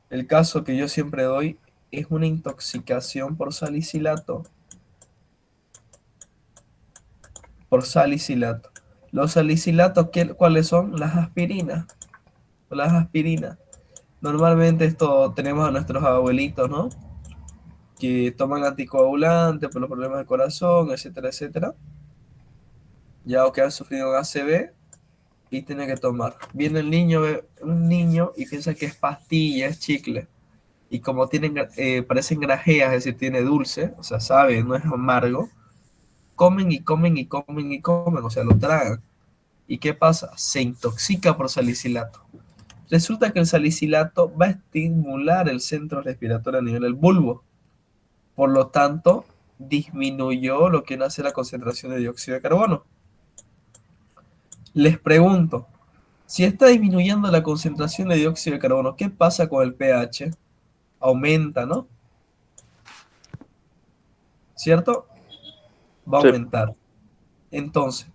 El caso que yo siempre doy es una intoxicación por salicilato. Por salicilato. Los salicilatos, ¿cuáles son? Las aspirinas. Las aspirinas. Normalmente esto tenemos a nuestros abuelitos, ¿no? Que toman anticoagulantes por los problemas de corazón, etcétera, etcétera. Ya o que han sufrido un ACV y tiene que tomar. Viene el niño, un niño y piensa que es pastilla, es chicle. Y como tienen, parecen grajeas, es decir, tiene dulce, o sea, sabe, no es amargo, comen y comen y comen y comen, o sea, lo tragan. ¿Y qué pasa? Se intoxica por salicilato. Resulta que el salicilato va a estimular el centro respiratorio a nivel del bulbo. Por lo tanto, disminuyó lo que nace la concentración de dióxido de carbono. Les pregunto, si está disminuyendo la concentración de dióxido de carbono, ¿qué pasa con el pH? Aumenta, ¿no? ¿Cierto? Va a Sí. aumentar. Entonces,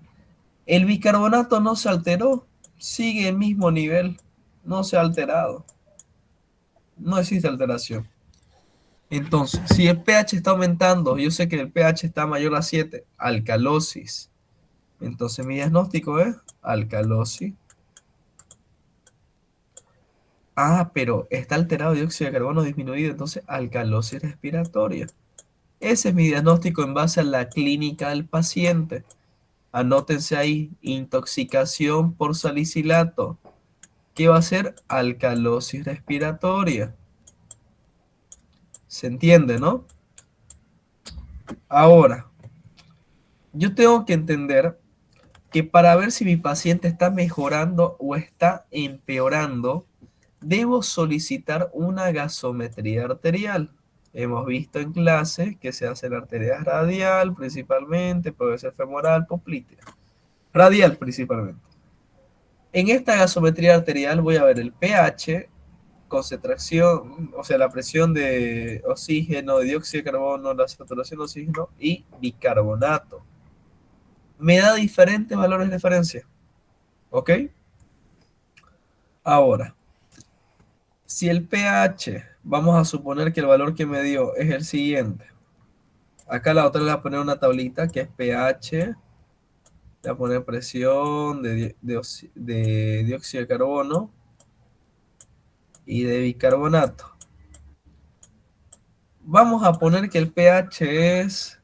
el bicarbonato no se alteró, sigue el mismo nivel, no se ha alterado. No existe alteración. Entonces, si el pH está aumentando, yo sé que el pH está mayor a 7, alcalosis. Entonces mi diagnóstico es alcalosis. Ah, pero está alterado el dióxido de carbono disminuido, entonces alcalosis respiratoria. Ese es mi diagnóstico en base a la clínica del paciente. Anótense ahí, intoxicación por salicilato. ¿Qué va a ser? Alcalosis respiratoria. ¿Se entiende, no? Ahora, yo tengo que entender que para ver si mi paciente está mejorando o está empeorando, debo solicitar una gasometría arterial. Hemos visto en clase que se hace la arteria radial principalmente, puede ser femoral, poplítea. Radial principalmente. En esta gasometría arterial voy a ver el pH, concentración, o sea, la presión de oxígeno, de dióxido de carbono, la saturación de oxígeno y bicarbonato. Me da diferentes valores de referencia. ¿Ok? Ahora, si el pH, vamos a suponer que el valor que me dio es el siguiente. Acá la otra le voy a poner una tablita que es pH. Le voy a poner presión de dióxido de carbono y de bicarbonato. Vamos a poner que el pH es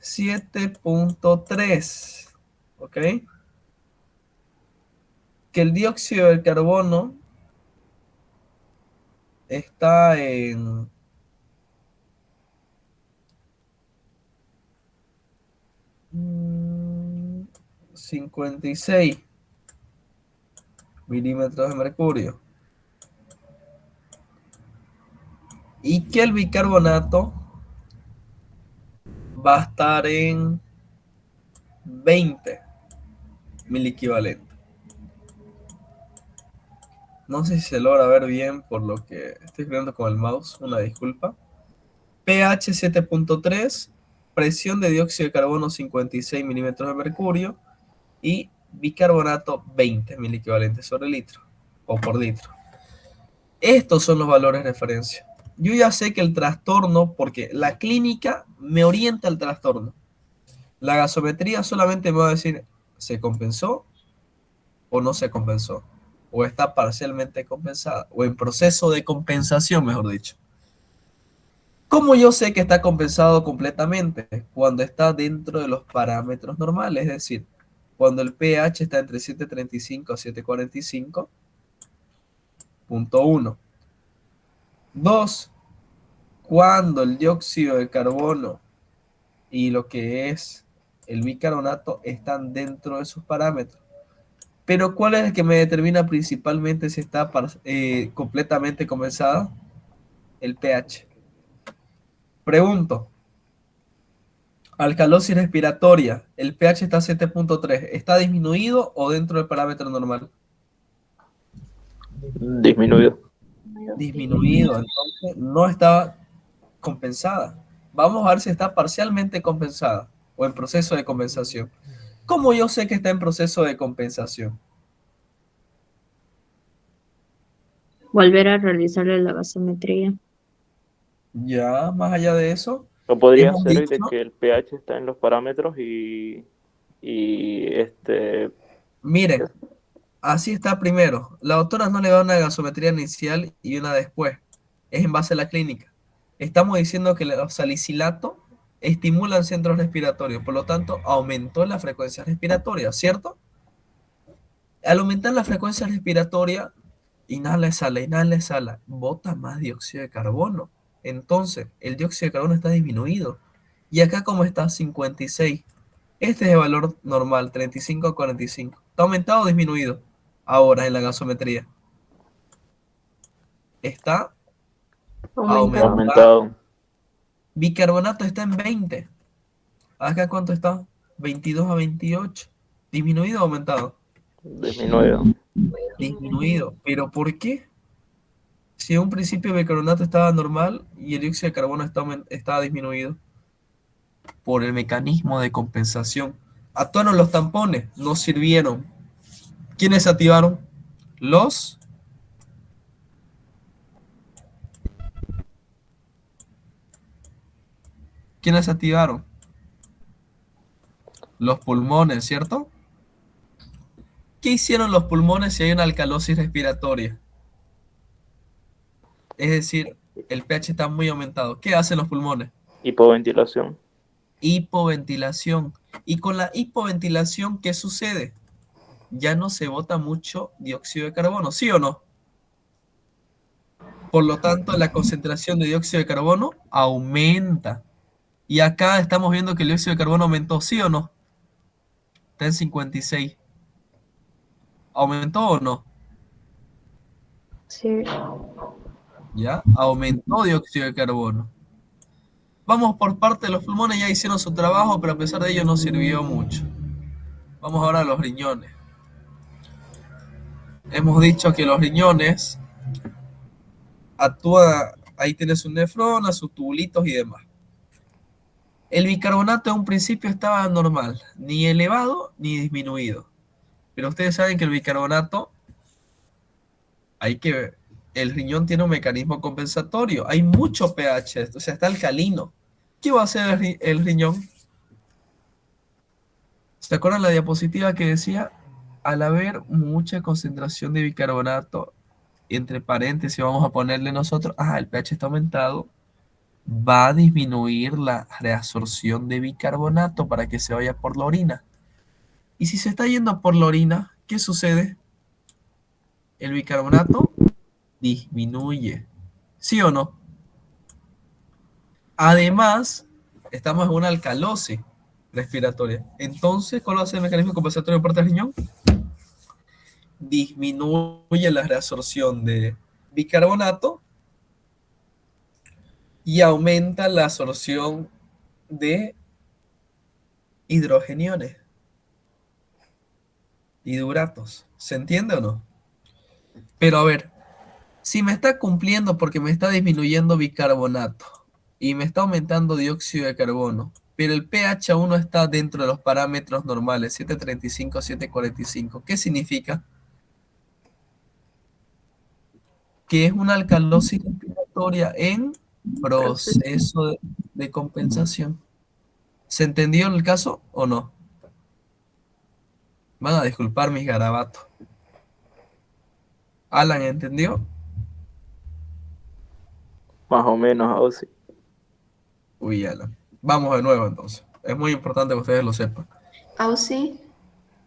7.3, ¿ok? Que el dióxido de carbono está en 56 milímetros de mercurio. Y que el bicarbonato va a estar en 20 miliequivalente. No sé si se logra ver bien por lo que estoy escribiendo con el mouse, una disculpa. pH 7.3, presión de dióxido de carbono 56 milímetros de mercurio y bicarbonato 20 miliequivalentes sobre litro o por litro. Estos son los valores de referencia. Yo ya sé que el trastorno, porque la clínica me orienta al trastorno. La gasometría solamente me va a decir, ¿se compensó o no se compensó? O está parcialmente compensada, o en proceso de compensación, mejor dicho. ¿Cómo yo sé que está compensado completamente? Cuando está dentro de los parámetros normales, es decir, cuando el pH está entre 7.35 a 7.45.1. 2. Cuando el dióxido de carbono y lo que es el bicarbonato están dentro de sus parámetros. Pero ¿cuál es el que me determina principalmente si está completamente compensada? El pH. Pregunto, alcalosis respiratoria, el pH está a 7.3, ¿está disminuido o dentro del parámetro normal? Disminuido. Disminuido, entonces no está compensada. Vamos a ver si está parcialmente compensada o en proceso de compensación. ¿Cómo yo sé que está en proceso de compensación? Volver a realizarle la gasometría. Ya, más allá de eso, No podría hemos ser de dicho, que el pH está en los parámetros miren, así está primero. La autora no le da una gasometría inicial y una después. Es en base a la clínica. Estamos diciendo que los salicilatos estimulan centros respiratorios, por lo tanto, aumentó la frecuencia respiratoria, ¿cierto? Al aumentar la frecuencia respiratoria, inhala, exhala, bota más dióxido de carbono. Entonces, el dióxido de carbono está disminuido. Y acá como está 56. Este es el valor normal, 35 a 45. ¿Está aumentado o disminuido? Ahora en la gasometría. Está Aumentado. aumentado. Bicarbonato está en 20. ¿Acá cuánto está? 22 a 28. ¿Disminuido o aumentado? Disminuido. Disminuido. ¿Pero por qué? Si en un principio el bicarbonato estaba normal y el dióxido de carbono estaba disminuido. Por el mecanismo de compensación. Actuaron los tampones, no sirvieron. ¿Quiénes se activaron? Los ¿Quiénes se activaron? Los pulmones, ¿cierto? ¿Qué hicieron los pulmones si hay una alcalosis respiratoria? Es decir, el pH está muy aumentado. ¿Qué hacen los pulmones? Hipoventilación. Hipoventilación. Y con la hipoventilación, ¿qué sucede? Ya no se bota mucho dióxido de carbono, ¿sí o no? Por lo tanto, la concentración de dióxido de carbono aumenta. Y acá estamos viendo que el dióxido de carbono aumentó, ¿sí o no? Está en 56. ¿Aumentó o no? Sí. ¿Ya? Aumentó dióxido de carbono. Vamos por parte de los pulmones, ya hicieron su trabajo, pero a pesar de ello no sirvió mucho. Vamos ahora a los riñones. Hemos dicho que los riñones actúan, ahí tienes sus nefronas, sus tubulitos y demás. El bicarbonato en un principio estaba normal, ni elevado ni disminuido. Pero ustedes saben que el bicarbonato, el riñón tiene un mecanismo compensatorio. Hay mucho pH, o sea, está alcalino. ¿Qué va a hacer el riñón? ¿Se acuerdan la diapositiva que decía? Al haber mucha concentración de bicarbonato, entre paréntesis vamos a ponerle nosotros, el pH está aumentado, va a disminuir la reabsorción de bicarbonato para que se vaya por la orina. Y si se está yendo por la orina, ¿qué sucede? El bicarbonato disminuye. ¿Sí o no? Además, estamos en una alcalosis respiratoria. Entonces, ¿cuál va a ser el mecanismo compensatorio por parte del riñón? Disminuye la reabsorción de bicarbonato y aumenta la absorción de hidrogeniones, hidratos. ¿Se entiende o no? Pero a ver, si me está cumpliendo porque me está disminuyendo bicarbonato y me está aumentando dióxido de carbono, pero el pH aún no está dentro de los parámetros normales, 735, 745, ¿qué significa? Que es una alcalosis respiratoria en proceso de compensación. ¿Se entendió el caso o no? Van a disculpar mis garabatos. ¿Alan entendió? Más o menos, Ausi. Uy, Alan. Vamos de nuevo entonces. Es muy importante que ustedes lo sepan. Ausi,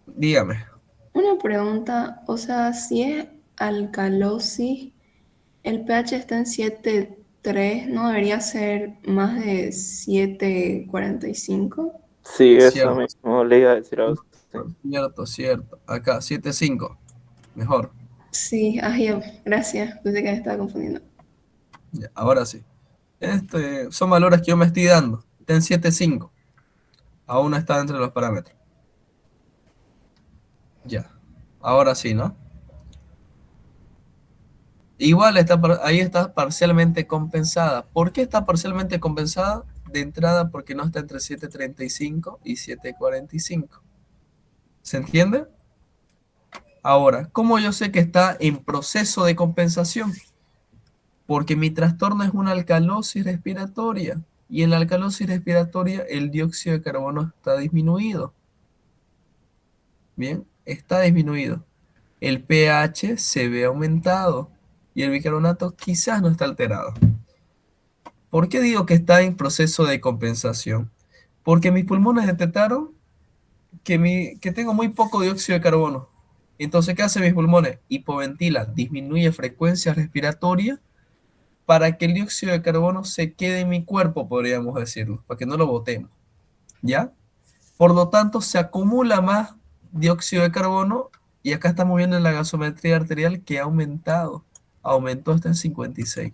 Dígame. una pregunta, o sea, si es alcalosis, el pH está en 7,3, ¿no debería ser más de 7,45? Sí, eso Cierto, mismo le iba a decir a Ausi. cierto, cierto. Acá, 7.5. Mejor. Sí, gracias, pensé que me estaba confundiendo. Ya, ahora sí. Son valores que yo me estoy dando. Está en 7.5. Aún no está dentro de los parámetros. Ya. Ahora sí, ¿no? Igual ahí está parcialmente compensada. ¿Por qué está parcialmente compensada? De entrada porque no está entre 7.35 y 7.45. ¿Se entiende? Ahora, ¿cómo yo sé que está en proceso de compensación? Porque mi trastorno es una alcalosis respiratoria. Y en la alcalosis respiratoria el dióxido de carbono está disminuido. Bien, está disminuido. El pH se ve aumentado. Y el bicarbonato quizás no está alterado. ¿Por qué digo que está en proceso de compensación? Porque mis pulmones detectaron que tengo muy poco dióxido de carbono. Entonces, ¿qué hacen mis pulmones? Hipoventilan, disminuye frecuencia respiratoria para que el dióxido de carbono se quede en mi cuerpo, podríamos decirlo, para que no lo botemos. ¿Ya? Por lo tanto, se acumula más dióxido de carbono y acá estamos viendo en la gasometría arterial que ha aumentado. Aumentó hasta en 56.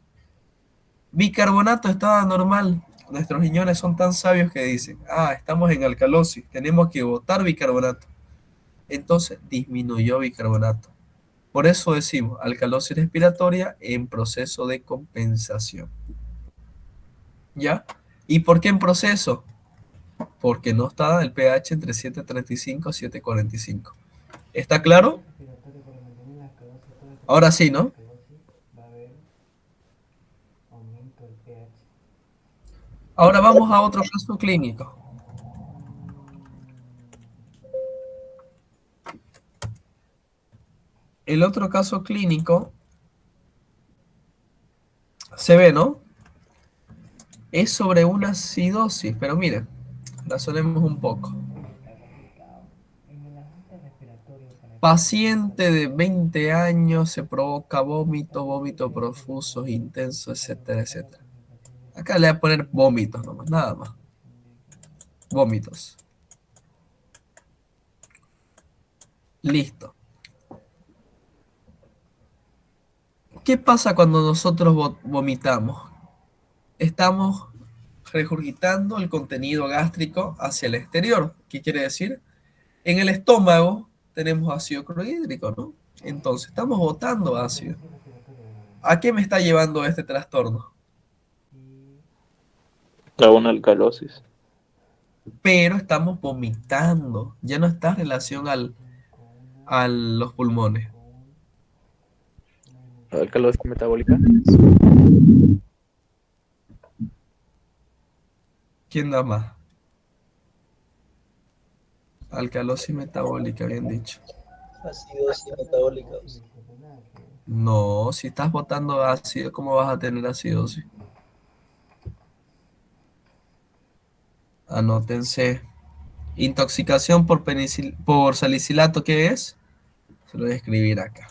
Bicarbonato estaba normal. Nuestros riñones son tan sabios que dicen, estamos en alcalosis, tenemos que botar bicarbonato. Entonces disminuyó bicarbonato. Por eso decimos alcalosis respiratoria en proceso de compensación. ¿Ya? ¿Y por qué en proceso? Porque no está el pH entre 7.35 y 7.45. ¿Está claro? Ahora sí, ¿no? Ahora vamos a otro caso clínico. El otro caso clínico se ve, ¿no? Es sobre una acidosis, pero miren, razonemos un poco. Paciente de 20 años se provoca vómito profusos, intensos, etcétera, etcétera. Acá le voy a poner vómitos nomás, nada más. Vómitos. Listo. ¿Qué pasa cuando nosotros vomitamos? Estamos regurgitando el contenido gástrico hacia el exterior. ¿Qué quiere decir? En el estómago tenemos ácido clorhídrico, ¿no? Entonces estamos botando ácido. ¿A qué me está llevando este trastorno? A una alcalosis. Pero estamos vomitando. Ya no está en relación a los pulmones. Alcalosis metabólica. ¿Quién da más? Alcalosis metabólica, bien dicho. Acidosis metabólica. No, si estás botando ácido, ¿cómo vas a tener acidosis? Anótense. Intoxicación por salicilato, ¿qué es? Se lo voy a escribir acá.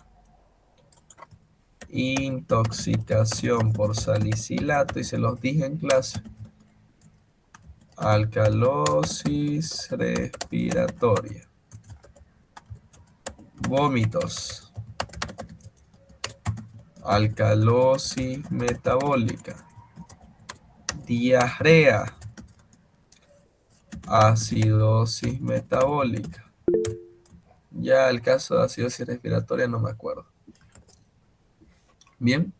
Intoxicación por salicilato, y se los dije en clase. Alcalosis respiratoria. Vómitos. Alcalosis metabólica. Diarrea. Acidosis metabólica. Ya el caso de acidosis respiratoria no me acuerdo. Bien.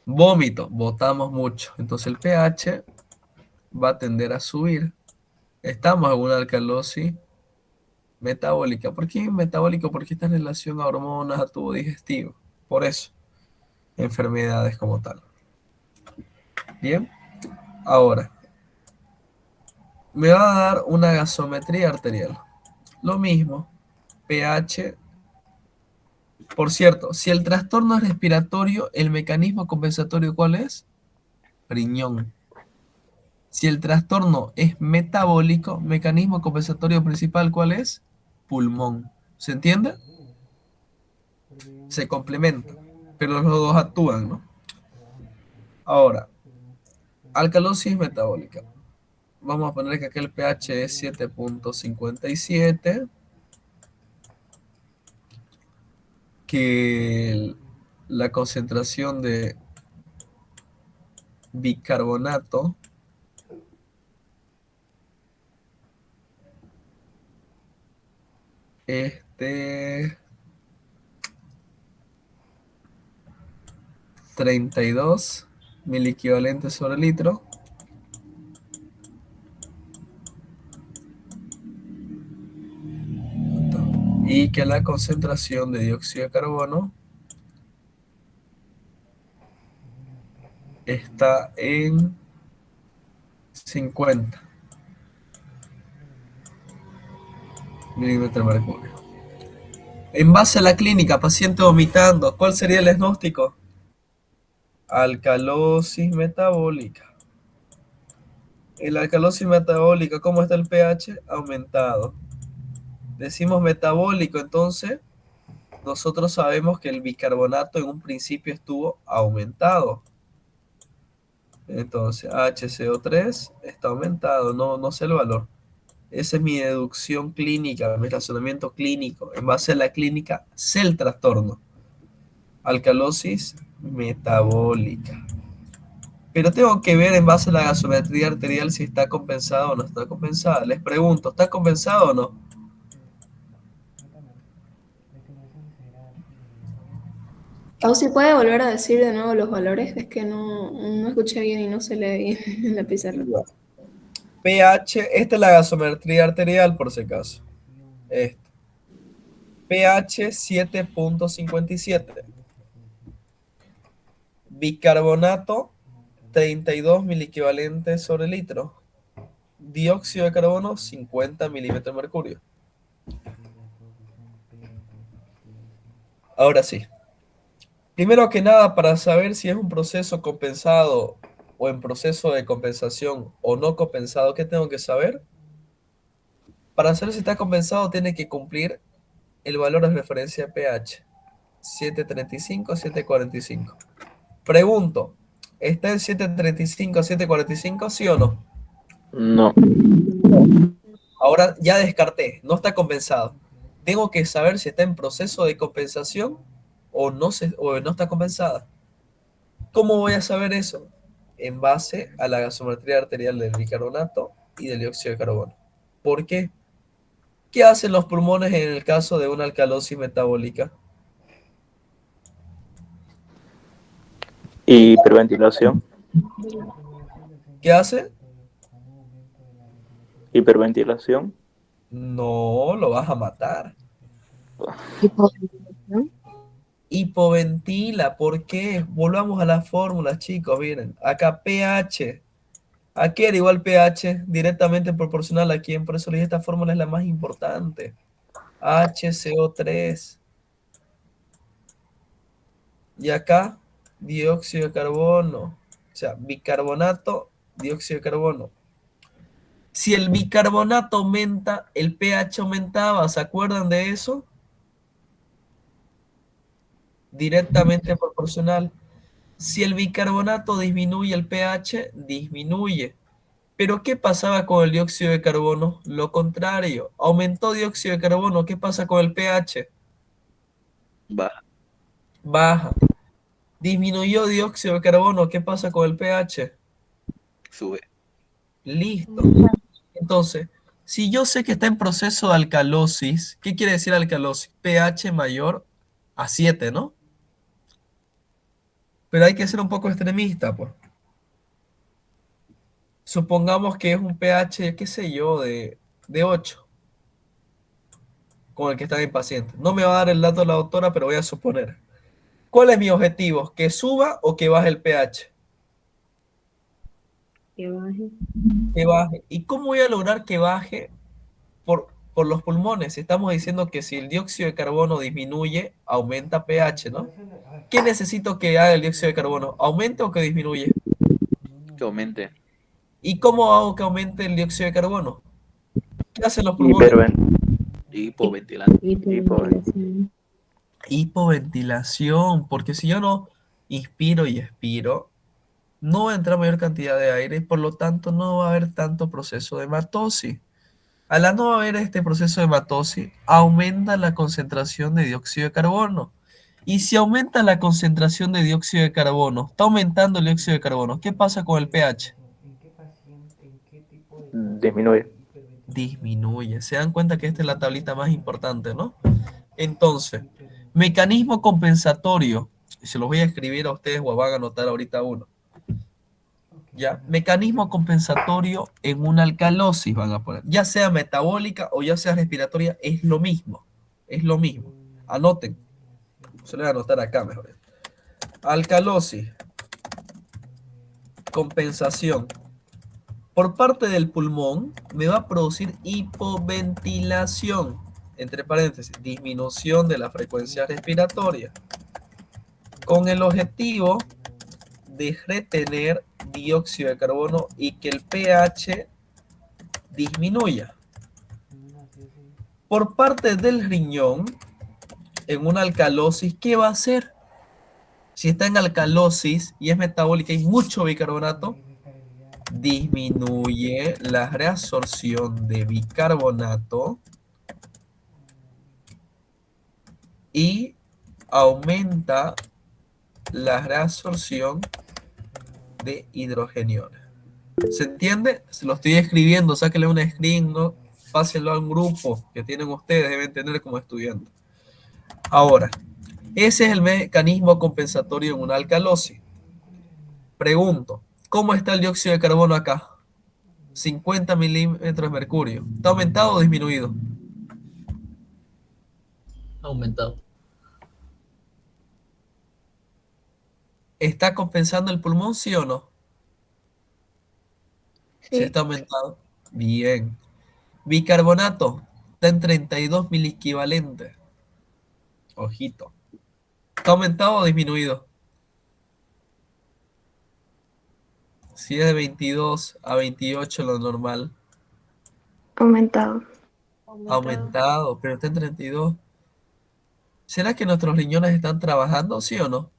Vómito, botamos mucho. Entonces el pH va a tender a subir. Estamos en una alcalosis metabólica. ¿Por qué metabólico? Porque está en relación a hormonas, a tubo digestivo. Por eso, enfermedades como tal. Bien. Ahora, me va a dar una gasometría arterial. Lo mismo, pH. Por cierto, si el trastorno es respiratorio, el mecanismo compensatorio, ¿cuál es? Riñón. Si el trastorno es metabólico, mecanismo compensatorio principal, ¿cuál es? Pulmón. ¿Se entiende? Se complementan, pero los dos actúan, ¿no? Ahora, alcalosis metabólica. Vamos a poner que aquí el pH es 7.57, que la concentración de bicarbonato es de 32 miliequivalentes sobre litro. Y que la concentración de dióxido de carbono está en 50 milímetros de mercurio. En base a la clínica, paciente vomitando, ¿cuál sería el diagnóstico? Alcalosis metabólica. En la alcalosis metabólica, ¿cómo está el pH? Aumentado. Decimos metabólico, entonces nosotros sabemos que el bicarbonato en un principio estuvo aumentado. Entonces HCO3 está aumentado, no sé el valor. Esa es mi deducción clínica, mi razonamiento clínico. En base a la clínica, sé el trastorno. Alcalosis metabólica. Pero tengo que ver en base a la gasometría arterial si está compensado o no está compensada. Les pregunto, ¿está compensado o no? ¿O si puede volver a decir de nuevo los valores? Es que no escuché bien y no se lee bien en la pizarra. pH, esta es la gasometría arterial por si acaso. pH 7.57. Bicarbonato 32 miliequivalentes sobre litro. Dióxido de carbono, 50 milímetros de mercurio. Ahora sí. Primero que nada, para saber si es un proceso compensado o en proceso de compensación o no compensado, ¿qué tengo que saber? Para saber si está compensado, tiene que cumplir el valor de referencia de pH. 735, 745. Pregunto, ¿está en 735, 745, sí o no? No. Ahora ya descarté, no está compensado. Tengo que saber si está en proceso de compensación o no está compensada. ¿Cómo voy a saber eso? En base a la gasometría arterial del bicarbonato y del dióxido de carbono. ¿Por qué? ¿Qué hacen los pulmones en el caso de una alcalosis metabólica? Hiperventilación. ¿Qué hace? Hiperventilación. No, lo vas a matar. Hipoventilación. Hipoventila, ¿por qué? Volvamos a las fórmulas, chicos, miren. Acá pH. ¿A qué era igual pH? Directamente proporcional a quién. Por eso le dije, esta fórmula es la más importante. HCO3. Y acá, dióxido de carbono. O sea, bicarbonato, dióxido de carbono. Si el bicarbonato aumenta, el pH aumentaba. ¿Se acuerdan de eso? Directamente proporcional. Si el bicarbonato disminuye, el pH disminuye. Pero ¿qué pasaba con el dióxido de carbono? Lo contrario. Aumentó dióxido de carbono. ¿Qué pasa con el pH? Baja. Baja. Disminuyó dióxido de carbono. ¿Qué pasa con el pH? Sube. Listo. Entonces, si yo sé que está en proceso de alcalosis, ¿qué quiere decir alcalosis? pH mayor a 7, ¿no? Pero hay que ser un poco extremista, pues. Supongamos que es un pH, qué sé yo, de 8, con el que está mi paciente. No me va a dar el dato la doctora, pero voy a suponer. ¿Cuál es mi objetivo? ¿Que suba o que baje el pH? Que baje. Que baje. ¿Y cómo voy a lograr que baje por los pulmones? Estamos diciendo que si el dióxido de carbono disminuye, aumenta pH, ¿no? ¿Qué necesito que haga el dióxido de carbono? ¿Aumente o que disminuye? Que aumente. ¿Y cómo hago que aumente el dióxido de carbono? ¿Qué hacen los pulmones? Hipoventilante. Hipoventilación. Hipoventilación, porque si yo no inspiro y expiro, no va a entrar mayor cantidad de aire y por lo tanto no va a haber tanto proceso de hematosis. Al no haber este proceso de hematosis, aumenta la concentración de dióxido de carbono. Y si aumenta la concentración de dióxido de carbono, está aumentando el dióxido de carbono, ¿qué pasa con el pH? Disminuye. Disminuye. Se dan cuenta que esta es la tablita más importante, ¿no? Entonces, mecanismo compensatorio. Se los voy a escribir a ustedes o van a anotar ahorita uno. ¿Ya? Mecanismo compensatorio en una alcalosis van a poner. Ya sea metabólica o ya sea respiratoria, es lo mismo. Es lo mismo. Anoten. Se lo voy a anotar acá mejor. Alcalosis. Compensación. Por parte del pulmón me va a producir hipoventilación. Entre paréntesis, disminución de la frecuencia respiratoria. Con el objetivo de retener dióxido de carbono y que el pH disminuya. Por parte del riñón, en una alcalosis, ¿qué va a hacer? Si está en alcalosis y es metabólica y mucho bicarbonato, disminuye la reabsorción de bicarbonato y aumenta la reabsorción de hidrogeniones. ¿Se entiende? Se lo estoy escribiendo, sáquenle una screen, ¿no? Pásenlo a un grupo que tienen ustedes, deben tener como estudiantes. Ahora, ese es el mecanismo compensatorio en una alcalosis. Pregunto, ¿cómo está el dióxido de carbono acá? 50 milímetros de mercurio. ¿Está aumentado o disminuido? Aumentado. ¿Está compensando el pulmón, sí o no? Si Sí. está aumentado, bien. Bicarbonato está en 32 miliequivalentes. Ojito. ¿Está aumentado o disminuido? Si es de 22 a 28 lo normal. Aumentado. Aumentado, pero está en 32. ¿Será que nuestros riñones están trabajando, sí o no?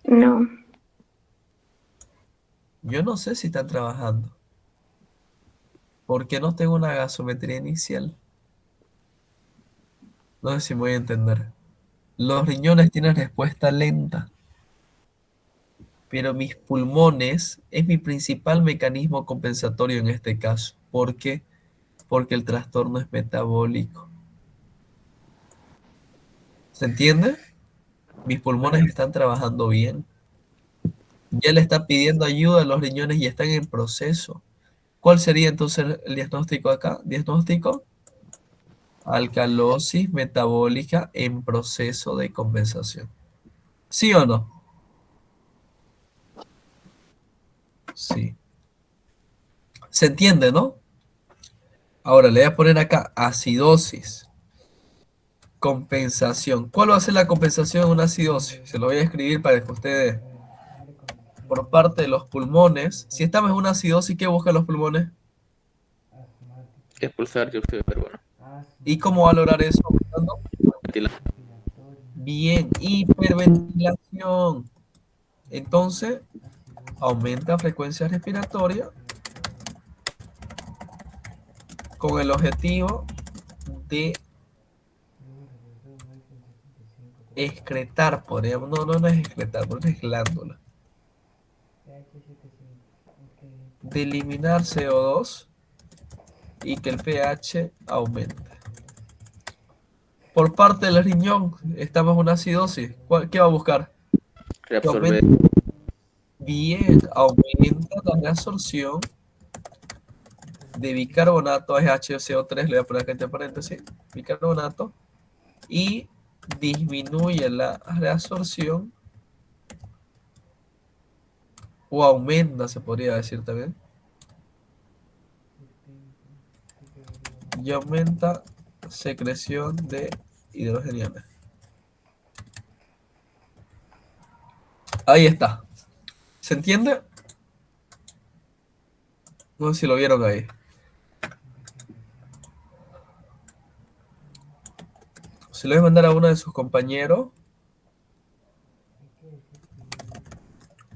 No. Yo no sé si están trabajando, porque no tengo una gasometría inicial. No sé si me voy a entender. Los riñones tienen respuesta lenta, pero mis pulmones es mi principal mecanismo compensatorio en este caso. ¿Por qué? Porque el trastorno es metabólico. ¿Se entiende? Mis pulmones están trabajando bien. Ya le está pidiendo ayuda a los riñones y están en proceso. ¿Cuál sería entonces el diagnóstico acá? Diagnóstico: alcalosis metabólica en proceso de compensación. ¿Sí o no? Sí. ¿Se entiende, no? Ahora le voy a poner acá acidosis, compensación. ¿Cuál va a ser la compensación de una acidosis? Se lo voy a escribir para que ustedes, por parte de los pulmones, si estamos en una acidosis, ¿qué buscan los pulmones? Expulsar dióxido de carbono. ¿Y cómo va a lograr eso? Aumentando. Bien, hiperventilación. Entonces, aumenta frecuencia respiratoria con el objetivo de excretar, podríamos, no es excretar, porque es glándula, de eliminar CO2 y que el pH aumente. Por parte del riñón, estamos en una acidosis. ¿Qué va a buscar? Que Reabsorber. aumente. Bien, aumenta la reabsorción de bicarbonato, es HCO3, le voy a poner aquí entre paréntesis, bicarbonato, y disminuye la reabsorción, o aumenta, se podría decir también, y aumenta secreción de hidrogeniana. Ahí está. ¿Se entiende? No sé si lo vieron ahí. Se lo voy a mandar a uno de sus compañeros.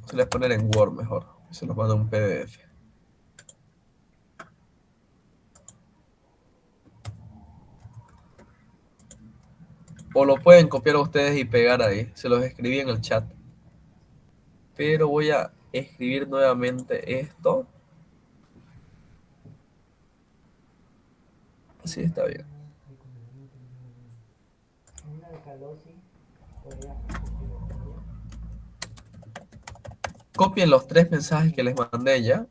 Se lo voy a poner en Word mejor. Se los manda un PDF. O lo pueden copiar ustedes y pegar ahí. Se los escribí en el chat. Pero voy a escribir nuevamente esto. Así está bien. Copien los 3 mensajes que les mandé ya.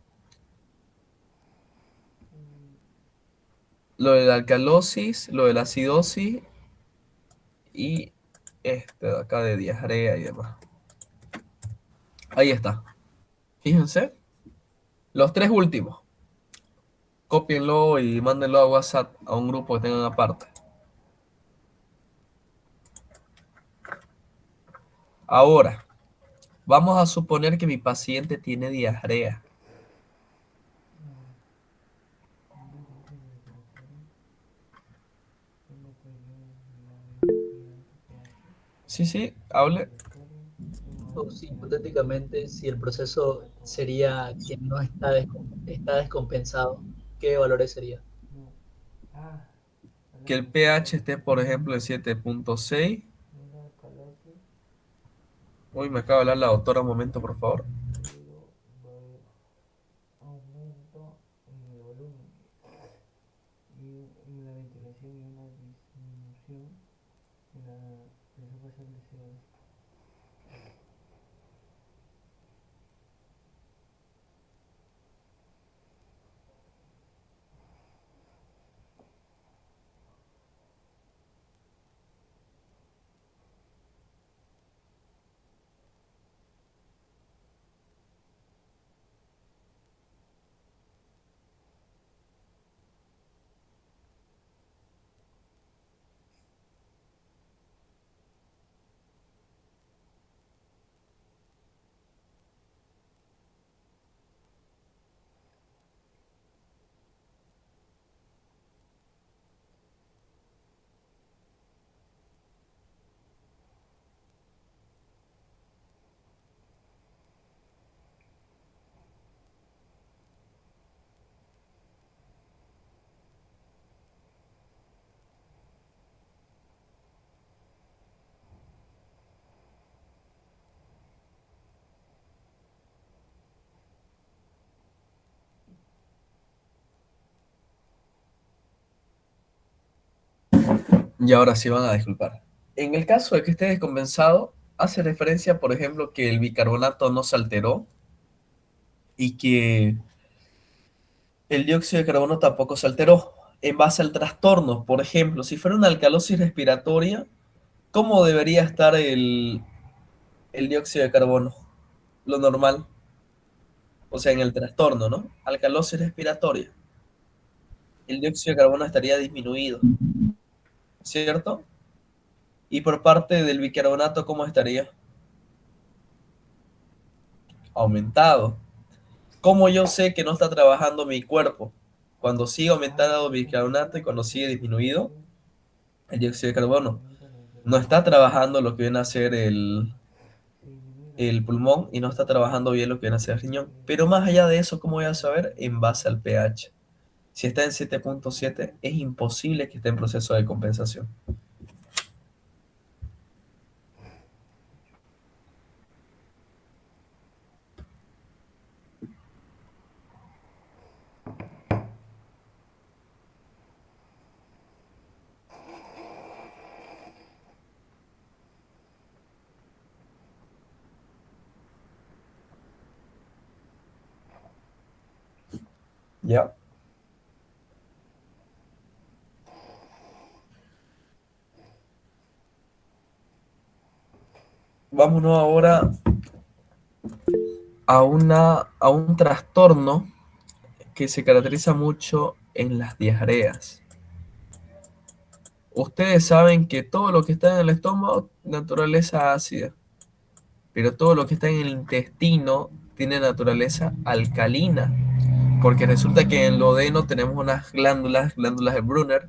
Lo de la alcalosis, lo de la acidosis y este de acá de diarrea y demás. Ahí está. Fíjense. Los 3 últimos. Cópienlo y mándenlo a WhatsApp a un grupo que tengan aparte. Ahora, vamos a suponer que mi paciente tiene diarrea. Sí, hable. O si hipotéticamente, si el proceso sería que no está descompensado, ¿qué valores sería? Que el pH esté, por ejemplo, en 7.6. Uy, me acaba de hablar la doctora, un momento, por favor. Y ahora sí van a disculpar. En el caso de que esté descompensado, hace referencia, por ejemplo, que el bicarbonato no se alteró y que el dióxido de carbono tampoco se alteró. En base al trastorno, por ejemplo, si fuera una alcalosis respiratoria, ¿cómo debería estar el dióxido de carbono? Lo normal. O sea, en el trastorno, ¿no? Alcalosis respiratoria. El dióxido de carbono estaría disminuido, ¿cierto? Y por parte del bicarbonato, ¿cómo estaría? Aumentado. ¿Cómo yo sé que no está trabajando mi cuerpo? Cuando sigue aumentando el bicarbonato y cuando sigue disminuido el dióxido de carbono. No está trabajando lo que viene a ser el pulmón y no está trabajando bien lo que viene a ser el riñón. Pero más allá de eso, ¿cómo voy a saber? En base al pH. Si está en 7.7, es imposible que esté en proceso de compensación. ¿Ya? Vámonos ahora a un trastorno que se caracteriza mucho en las diarreas. Ustedes saben que todo lo que está en el estómago, naturaleza ácida, pero todo lo que está en el intestino tiene naturaleza alcalina, porque resulta que en el duodeno tenemos unas glándulas de Brunner,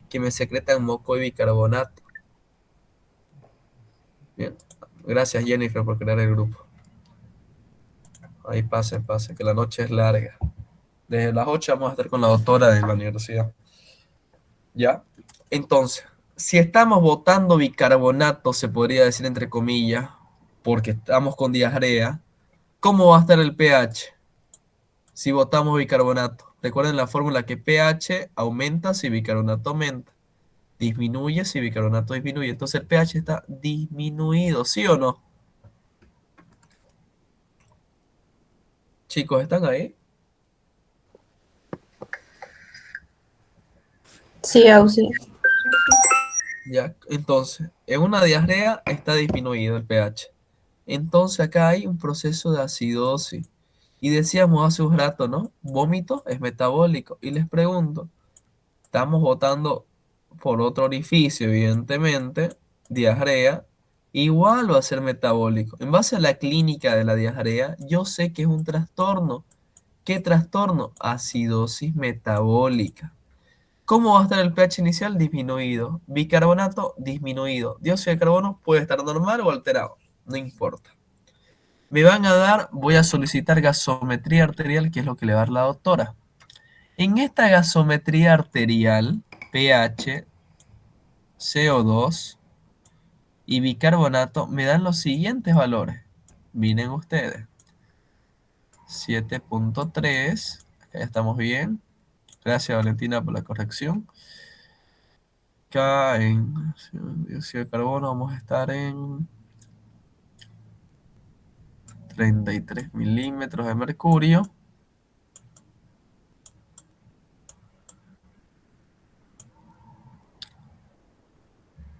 que me secretan moco y bicarbonato. Bien. Gracias, Jennifer, por crear el grupo. Ahí pasen, que la noche es larga. Desde las 8 vamos a estar con la doctora de la universidad. ¿Ya? Entonces, si estamos botando bicarbonato, se podría decir entre comillas, porque estamos con diarrea, ¿cómo va a estar el pH si botamos bicarbonato? Recuerden la fórmula que pH aumenta si bicarbonato aumenta, disminuye si bicarbonato disminuye. Entonces el pH está disminuido, ¿sí o no? Chicos, ¿están ahí? Sí, Auxi. Ya, entonces, en una diarrea está disminuido el pH. Entonces acá hay un proceso de acidosis. Y decíamos hace un rato, ¿no? Vómito es metabólico. Y les pregunto, estamos botando por otro orificio, evidentemente, diarrea, igual va a ser metabólico. En base a la clínica de la diarrea, yo sé que es un trastorno. ¿Qué trastorno? Acidosis metabólica. ¿Cómo va a estar el pH inicial? Disminuido. Bicarbonato, disminuido. Dióxido de carbono puede estar normal o alterado. No importa. Me van a dar, voy a solicitar gasometría arterial, que es lo que le va a dar la doctora. En esta gasometría arterial, pH, CO2 y bicarbonato me dan los siguientes valores. Miren ustedes. 7.3, acá ya estamos bien. Gracias, Valentina, por la corrección. Acá en dióxido de carbono vamos a estar en 33 milímetros de mercurio.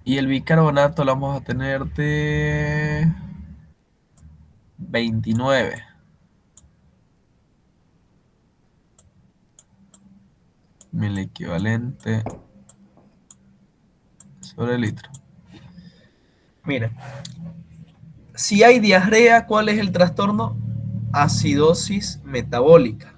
Y el bicarbonato lo vamos a tener de 29. Mil equivalente sobre litro. Miren, si hay diarrea, ¿cuál es el trastorno? Acidosis metabólica.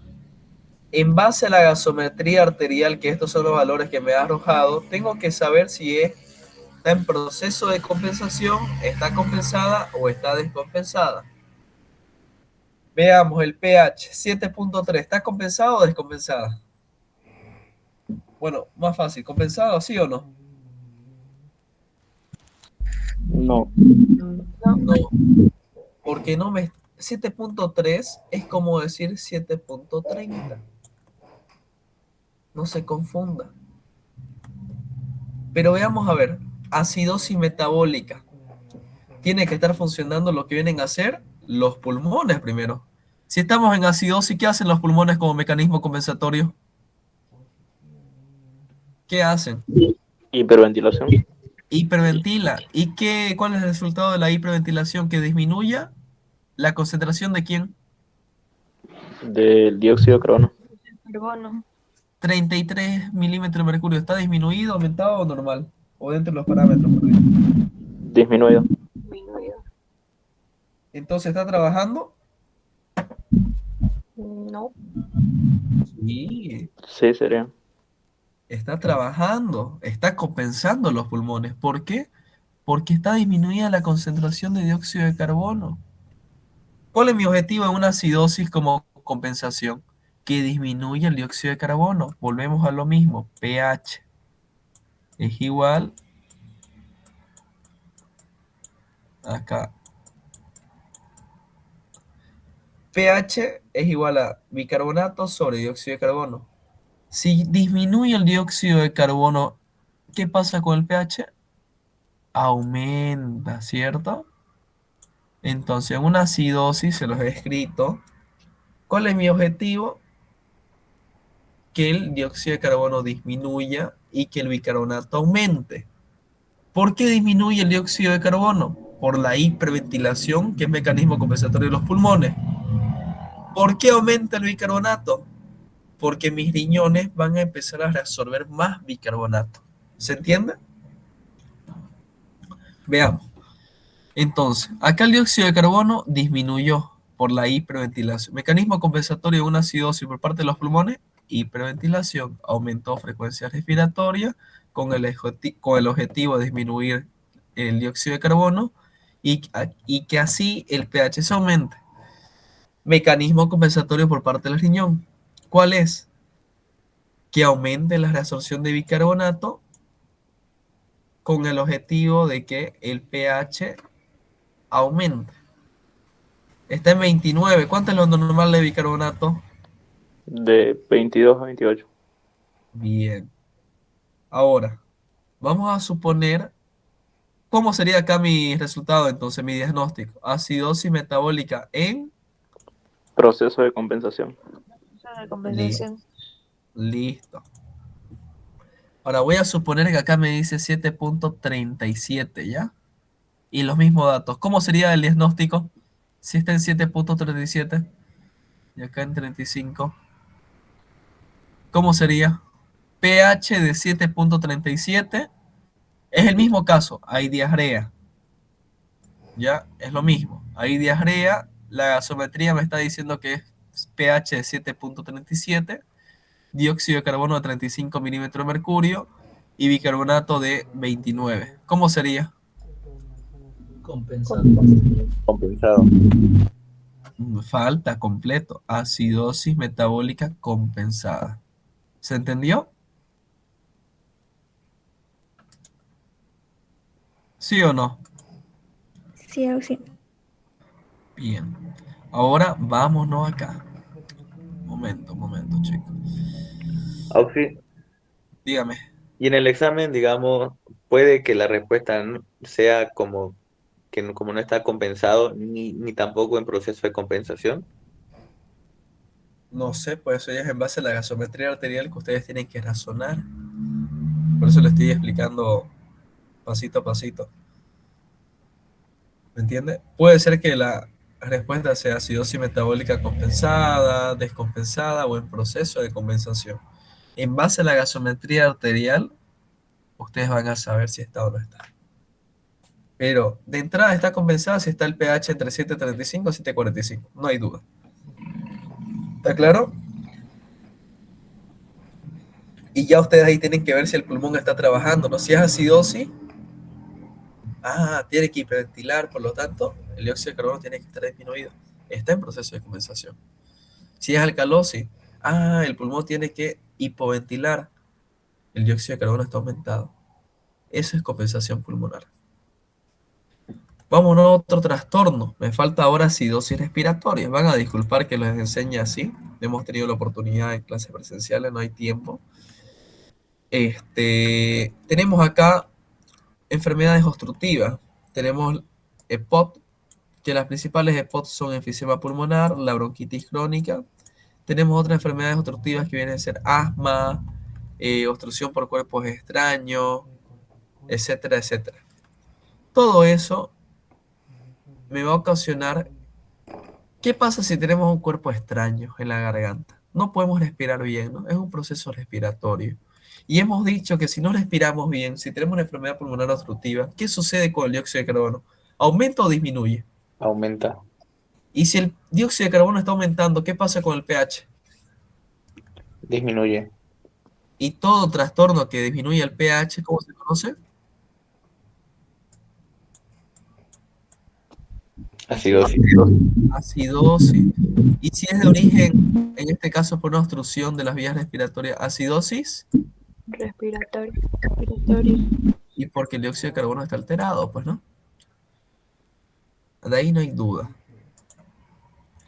En base a la gasometría arterial, que estos son los valores que me ha arrojado, tengo que saber si está en proceso de compensación, está compensada o está descompensada. Veamos el pH 7.3, ¿está compensada o descompensada? Bueno, más fácil, ¿compensado sí o no? No. No, porque no me... 7.3 es como decir 7.30. No se confunda. Pero veamos a ver, acidosis metabólica. Tiene que estar funcionando lo que vienen a hacer los pulmones primero. Si estamos en acidosis, ¿qué hacen los pulmones como mecanismo compensatorio? ¿Qué hacen? Hiperventilación. Hiperventila. ¿Y cuál es el resultado de la hiperventilación? Que disminuya la concentración de quién? Del dióxido de carbono. Carbono. 33 milímetros de mercurio. ¿Está disminuido, aumentado o normal? O dentro de los parámetros. Por ahí. Disminuido. Entonces, ¿está trabajando? No. Sí, Sí, sería. está trabajando, está compensando los pulmones. ¿Por qué? Porque está disminuida la concentración de dióxido de carbono. ¿Cuál es mi objetivo en una acidosis como compensación? Que disminuya el dióxido de carbono. Volvemos a lo mismo. pH es igual acá. pH es igual a bicarbonato sobre dióxido de carbono. Si disminuye el dióxido de carbono, ¿qué pasa con el pH? Aumenta, ¿cierto? Entonces, en una acidosis, se los he escrito. ¿Cuál es mi objetivo? Que el dióxido de carbono disminuya y que el bicarbonato aumente. ¿Por qué disminuye el dióxido de carbono? Por la hiperventilación, que es mecanismo compensatorio de los pulmones. ¿Por qué aumenta el bicarbonato? Porque mis riñones van a empezar a reabsorber más bicarbonato. ¿Se entiende? Veamos. Entonces, acá el dióxido de carbono disminuyó por la hiperventilación. Mecanismo compensatorio de una acidosis por parte de los pulmones, hiperventilación. Aumentó frecuencia respiratoria con el objetivo de disminuir el dióxido de carbono y que así el pH se aumente. Mecanismo compensatorio por parte del riñón. ¿Cuál es? Que aumente la reabsorción de bicarbonato con el objetivo de que el pH aumente. Está en 29. ¿Cuánto es lo normal de bicarbonato? De 22 a 28. Bien. Ahora, vamos a suponer, ¿cómo sería acá mi resultado entonces, mi diagnóstico? Acidosis metabólica en... Proceso de compensación. Listo. Ahora voy a suponer que acá me dice 7.37, ¿ya? Y los mismos datos. ¿Cómo sería el diagnóstico? Si está en 7.37 y acá en 35. ¿Cómo sería? pH de 7.37. Es el mismo caso. Hay diarrea. ¿Ya? Es lo mismo. Hay diarrea. La gasometría me está diciendo que es pH de 7.37. Dióxido de carbono de 35 milímetros de mercurio. Y bicarbonato de 29. ¿Cómo sería? Compensado. Compensado. Falta completo. Acidosis metabólica compensada. ¿Se entendió? ¿Sí o no? Sí, Auxi. Bien. Ahora vámonos acá. Momento, chicos. Auxi, Dígame. y en el examen, digamos, puede que la respuesta no sea como que como no está compensado, ni tampoco en proceso de compensación. No sé, pues eso ya es en base a la gasometría arterial que ustedes tienen que razonar. Por eso le estoy explicando pasito a pasito. ¿Me entiende? Puede ser que la respuesta sea acidosis metabólica compensada, descompensada o en proceso de compensación. En base a la gasometría arterial, ustedes van a saber si está o no está. Pero de entrada está compensada si está el pH entre 7.35 y 7.45. No hay duda. ¿Está claro? Y ya ustedes ahí tienen que ver si el pulmón está trabajando, ¿no? Si es acidosis, tiene que hiperventilar, por lo tanto, el dióxido de carbono tiene que estar disminuido. Está en proceso de compensación. Si es alcalosis, el pulmón tiene que hipoventilar, el dióxido de carbono está aumentado. Eso es compensación pulmonar. Vamos a otro trastorno. Me falta ahora acidosis respiratoria. Van a disculpar que les enseñe así. Hemos tenido la oportunidad en clases presenciales, no hay tiempo. Tenemos acá enfermedades obstructivas. Tenemos EPOC, que las principales EPOC son enfisema pulmonar, la bronquitis crónica. Tenemos otras enfermedades obstructivas que vienen a ser asma, obstrucción por cuerpos extraños, etcétera, etcétera. Todo eso me va a ocasionar. ¿Qué pasa si tenemos un cuerpo extraño en la garganta? No podemos respirar bien, ¿no? Es un proceso respiratorio. Y hemos dicho que si no respiramos bien, si tenemos una enfermedad pulmonar obstructiva, ¿qué sucede con el dióxido de carbono? ¿Aumenta o disminuye? Aumenta. Y si el dióxido de carbono está aumentando, ¿qué pasa con el pH? Disminuye. Y todo trastorno que disminuye el pH, ¿cómo se conoce? Acidosis. Acidosis. Y si es de origen, en este caso por una obstrucción de las vías respiratorias, acidosis, Respiratorio. y porque el dióxido de carbono está alterado, pues, ¿no? De ahí no hay duda.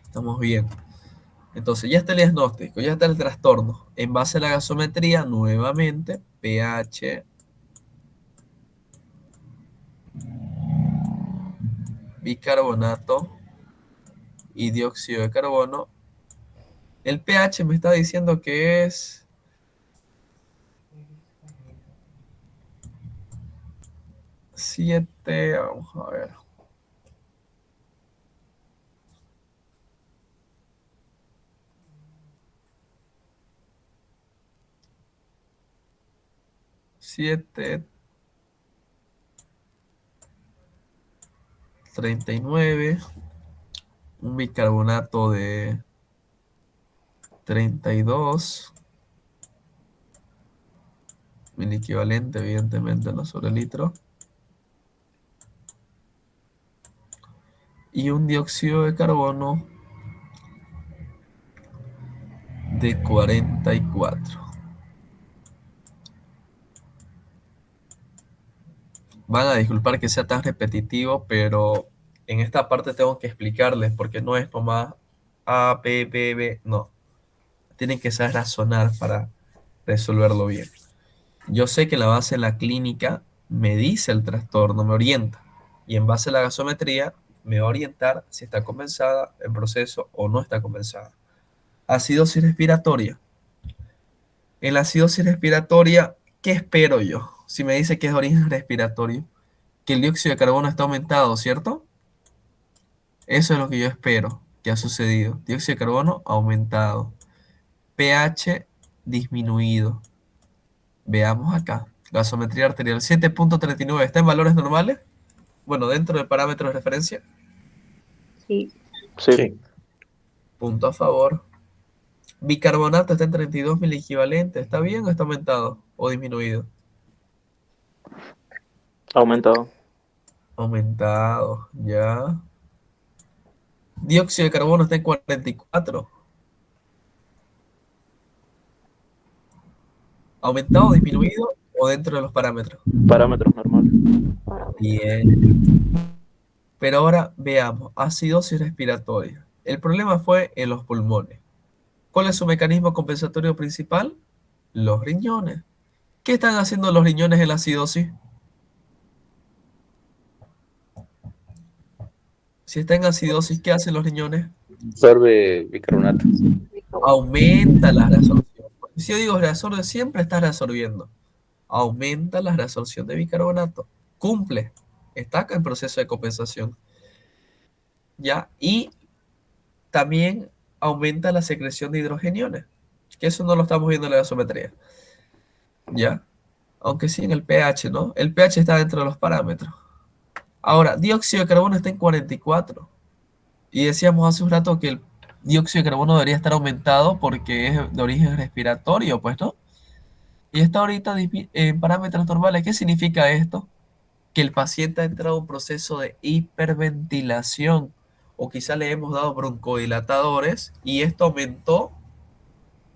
Estamos bien. Entonces ya está el diagnóstico, ya está el trastorno. En base a la gasometría, nuevamente, pH, bicarbonato y dióxido de carbono. El pH me está diciendo que es 7, vamos a ver. Siete, 39, un bicarbonato de 32, mil equivalente, evidentemente, no sobre litro. Y un dióxido de carbono de 44. Van a disculpar que sea tan repetitivo, pero en esta parte tengo que explicarles porque no es nomás A, B, B, B, no. Tienen que saber razonar para resolverlo bien. Yo sé que la base de la clínica me dice el trastorno, me orienta. Y en base a la gasometría me va a orientar si está compensada el proceso o no está compensada. Acidosis respiratoria. En la acidosis respiratoria, ¿qué espero yo? Si me dice que es de origen respiratorio, que el dióxido de carbono está aumentado, ¿cierto? Eso es lo que yo espero que ha sucedido. Dióxido de carbono aumentado. pH disminuido. Veamos acá. Gasometría arterial 7.39. ¿Está en valores normales? Bueno, dentro del parámetro de referencia. Sí. Sí. Punto a favor. Bicarbonato está en 32 miliequivalentes. ¿Está bien o está aumentado o disminuido? Aumentado. Aumentado, ya. Dióxido de carbono está en 44. ¿Aumentado, disminuido o dentro de los parámetros? Parámetros normales. Bien. Pero ahora veamos, acidosis respiratoria. El problema fue en los pulmones. ¿Cuál es su mecanismo compensatorio principal? Los riñones. ¿Qué están haciendo los riñones en la acidosis? Si está en acidosis, ¿qué hacen los riñones? Absorbe bicarbonato. Aumenta la reabsorción. Si yo digo reabsorbe, siempre está reabsorbiendo. Aumenta la reabsorción de bicarbonato. Cumple. Está acá en proceso de compensación. ¿Ya? Y también aumenta la secreción de hidrogeniones. Que eso no lo estamos viendo en la gasometría. ¿Ya? Aunque sí en el pH, ¿no? El pH está dentro de los parámetros. Ahora, dióxido de carbono está en 44. Y decíamos hace un rato que el dióxido de carbono debería estar aumentado porque es de origen respiratorio, pues, ¿no? Y está ahorita en parámetros normales. ¿Qué significa esto? Que el paciente ha entrado en un proceso de hiperventilación o quizá le hemos dado broncodilatadores y esto aumentó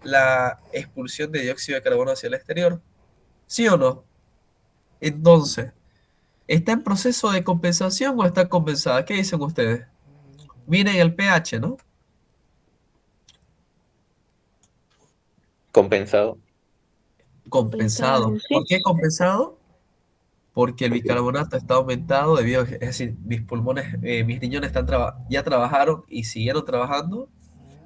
la expulsión de dióxido de carbono hacia el exterior. ¿Sí o no? Entonces, ¿está en proceso de compensación o está compensada? ¿Qué dicen ustedes? Miren el pH, ¿no? Compensado. Compensado. Compensado, ¿Por sí. qué compensado? Porque el bicarbonato está aumentado debido a que, es decir, mis pulmones, mis riñones ya trabajaron y siguieron trabajando,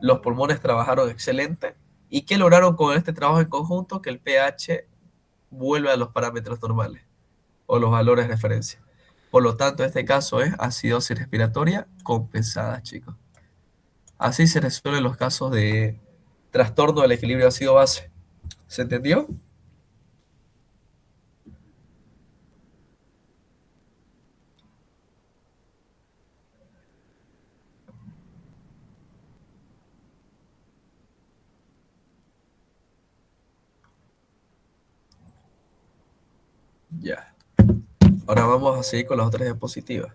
los pulmones trabajaron excelente. ¿Y qué lograron con este trabajo en conjunto? Que el pH vuelve a los parámetros normales o los valores de referencia. Por lo tanto, este caso es acidosis respiratoria compensada, chicos. Así se resuelven los casos de trastorno del equilibrio ácido-base. ¿Se entendió? Ya. Ahora vamos a seguir con las otras diapositivas.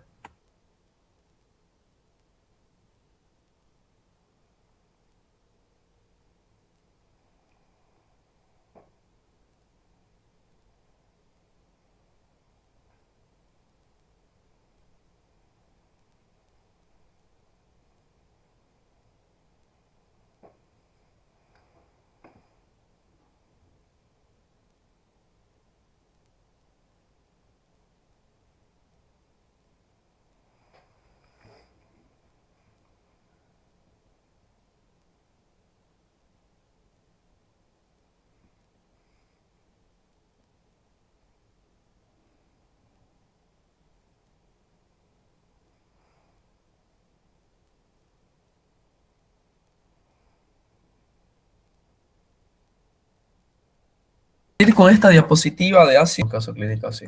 Ir con esta diapositiva de ácido, caso clínico así.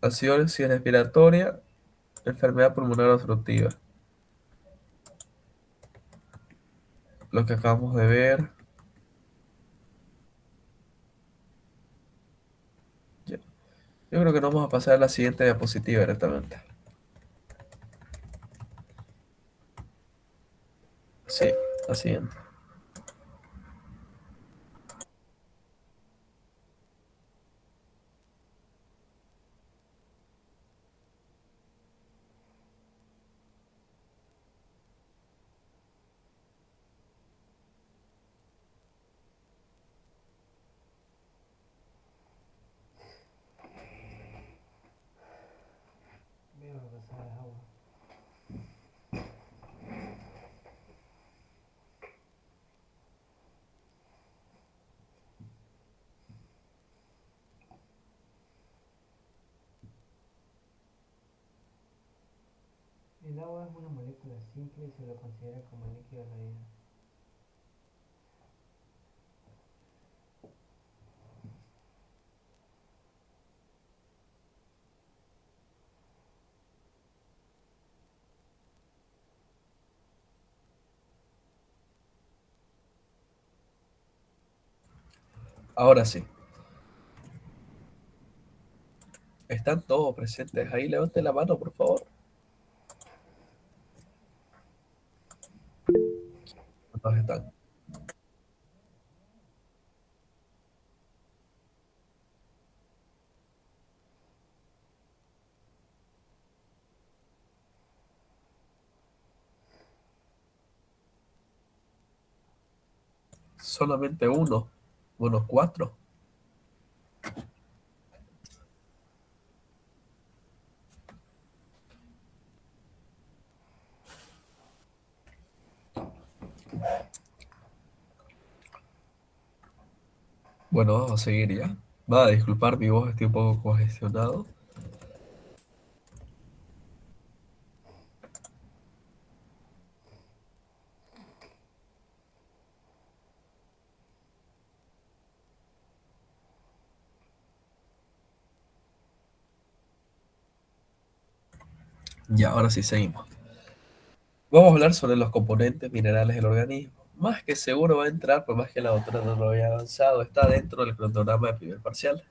Acidosis respiratoria, enfermedad pulmonar obstructiva. Lo que acabamos de ver. Ya. Yo creo que nos vamos a pasar a la siguiente diapositiva directamente. Sí, la siguiente. El agua es una molécula simple y se lo considera como líquido en la vida. Ahora sí. ¿Están todos presentes ahí? Levanten la mano, por favor. ¿Cuántos están? Solamente uno. Bueno, 4. Bueno, vamos a seguir ya. Va a disculpar mi voz, estoy un poco congestionado. Ya, ahora sí seguimos. Vamos a hablar sobre los componentes minerales del organismo. Más que seguro va a entrar, por más que la otra no lo haya avanzado, está dentro del cronograma de primer parcial.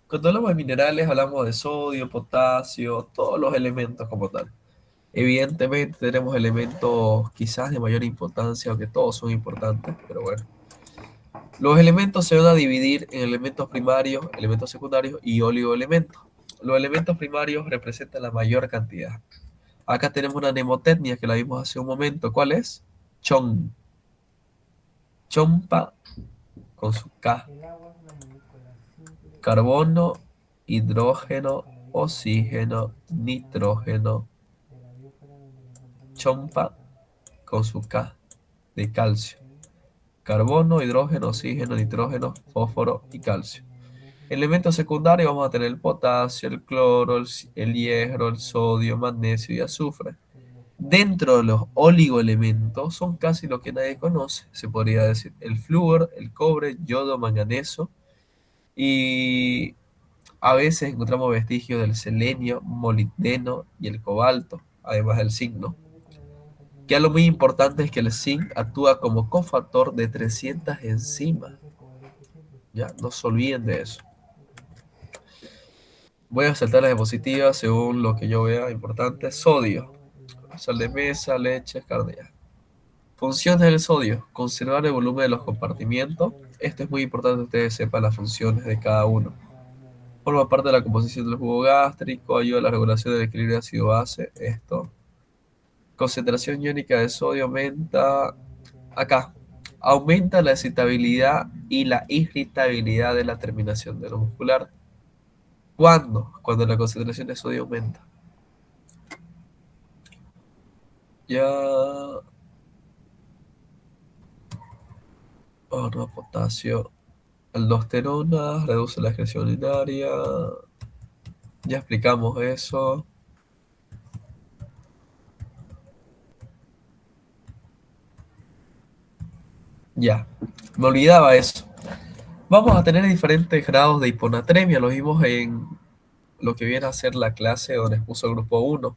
Cuando hablamos de minerales, hablamos de sodio, potasio, todos los elementos como tal. Evidentemente tenemos elementos quizás de mayor importancia, aunque todos son importantes, pero bueno. Los elementos se van a dividir en elementos primarios, elementos secundarios y oligoelementos. Los elementos primarios representan la mayor cantidad. Acá tenemos una mnemotecnia que la vimos hace un momento. ¿Cuál es? Chon. Chompa con su K. El agua es una molécula simple Carbono, hidrógeno, oxígeno, nitrógeno. de la biosfera donde la encontramos Chompa con su K de calcio. ¿sí? Carbono, hidrógeno, oxígeno, nitrógeno, fósforo y calcio. Elementos secundarios vamos a tener el potasio, el cloro, el hierro, el sodio, magnesio y azufre. Dentro de los oligoelementos son casi lo que nadie conoce, se podría decir el flúor, el cobre, yodo, manganeso y a veces encontramos vestigios del selenio, molibdeno y el cobalto, además del zinc, ¿no? Que algo muy importante es que el zinc actúa como cofactor de 300 enzimas. Ya, no se olviden de eso. Voy a saltar las diapositivas según lo que yo vea importante. Sodio, sal de mesa, leche, carne. Ya. Funciones del sodio: conservar el volumen de los compartimientos. Esto es muy importante que ustedes sepan las funciones de cada uno. Forma parte de la composición del jugo gástrico, ayuda a la regulación del equilibrio ácido-base. Esto. Concentración iónica de sodio aumenta. Acá. Aumenta la excitabilidad y la irritabilidad de la terminación de lo muscular. ¿Cuándo? Cuando la concentración de sodio aumenta. Ya. Oh, no, potasio. Aldosterona reduce la excreción urinaria. Ya explicamos eso. Ya, me olvidaba eso. Vamos a tener diferentes grados de hiponatremia. Lo vimos en lo que viene a ser la clase donde expuso el grupo 1.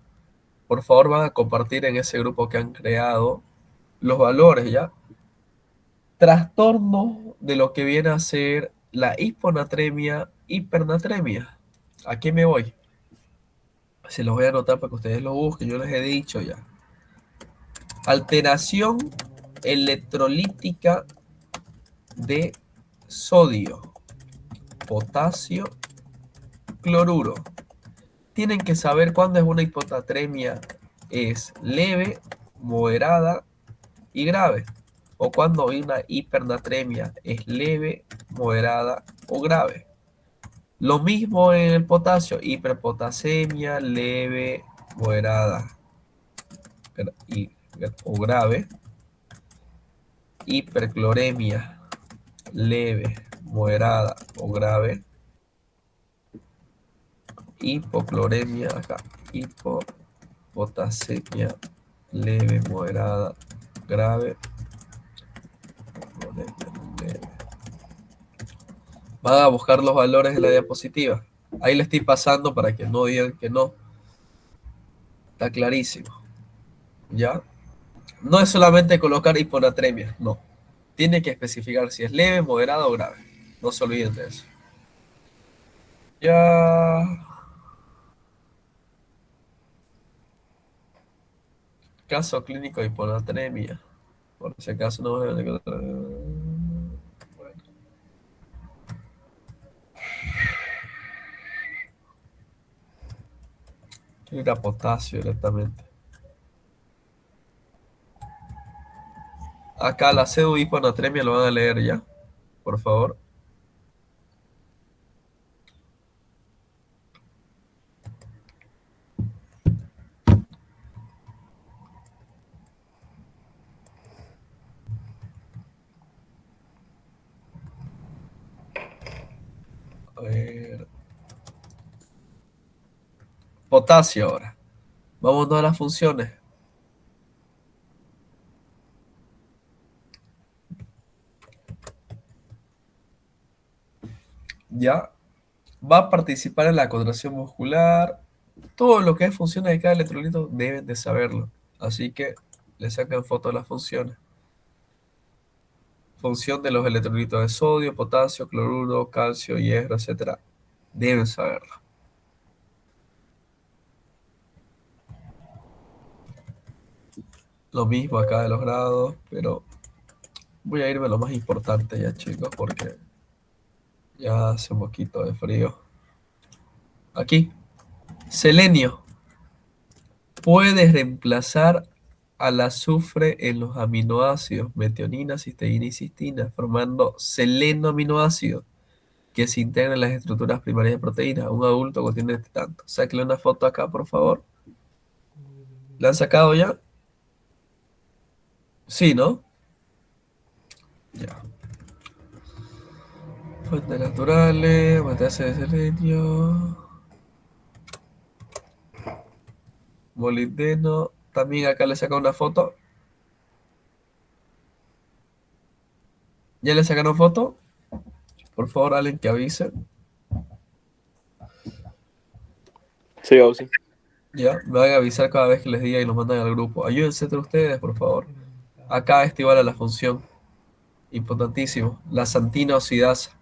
Por favor, van a compartir en ese grupo que han creado los valores, ¿ya? Trastorno de lo que viene a ser la hiponatremia, hipernatremia. ¿A qué me voy? Se los voy a anotar para que ustedes lo busquen. Yo les he dicho ya. Alteración electrolítica de sodio, potasio, cloruro. Tienen que saber cuándo es una hiponatremia es leve, moderada y grave. O cuando una hipernatremia es leve, moderada o grave. Lo mismo en el potasio, hiperpotasemia, leve, moderada o grave. Hipercloremia, leve, moderada o grave. Hipocloremia, acá, hipopotasemia, leve, moderada, grave. Leve. Van a buscar los valores en la diapositiva. Ahí le estoy pasando para que no digan que no. Está clarísimo. ¿Ya? No es solamente colocar hiponatremia, no. Tiene que especificar si es leve, moderada o grave. No se olviden de eso. Ya. Caso clínico de hiponatremia. Por si acaso no van a encontrar. Bueno. Era potasio directamente. Acá la pseudo hiponatremia lo van a leer ya, por favor. A ver. Potasio ahora. Vamos a las funciones. Ya. Va a participar en la contracción muscular. Todo lo que es funciones de cada electrolito deben de saberlo. Así que le sacan foto de las funciones. Función de los electrolitos de sodio, potasio, cloruro, calcio, hierro, etc. Deben saberlo. Lo mismo acá de los grados, pero voy a irme a lo más importante ya, chicos, porque ya hace un poquito de frío. Aquí, selenio. Puede reemplazar al azufre en los aminoácidos metionina, cisteína y cistina, formando selenoaminoácido que se integra en las estructuras primarias de proteínas. Un adulto contiene tanto. Sáquenle una foto acá, por favor. ¿La han sacado ya? Sí, ¿no? Ya. Fuentes naturales, base de selenio, molibdeno. También acá le saca una foto. ¿Ya le sacaron foto? Por favor, alguien que avise. Sí, Gauzy. Ya, me van a avisar cada vez que les diga y los mandan al grupo. Ayúdense entre ustedes, por favor. Acá esto igual a la función. Importantísimo. La santina oxidasa.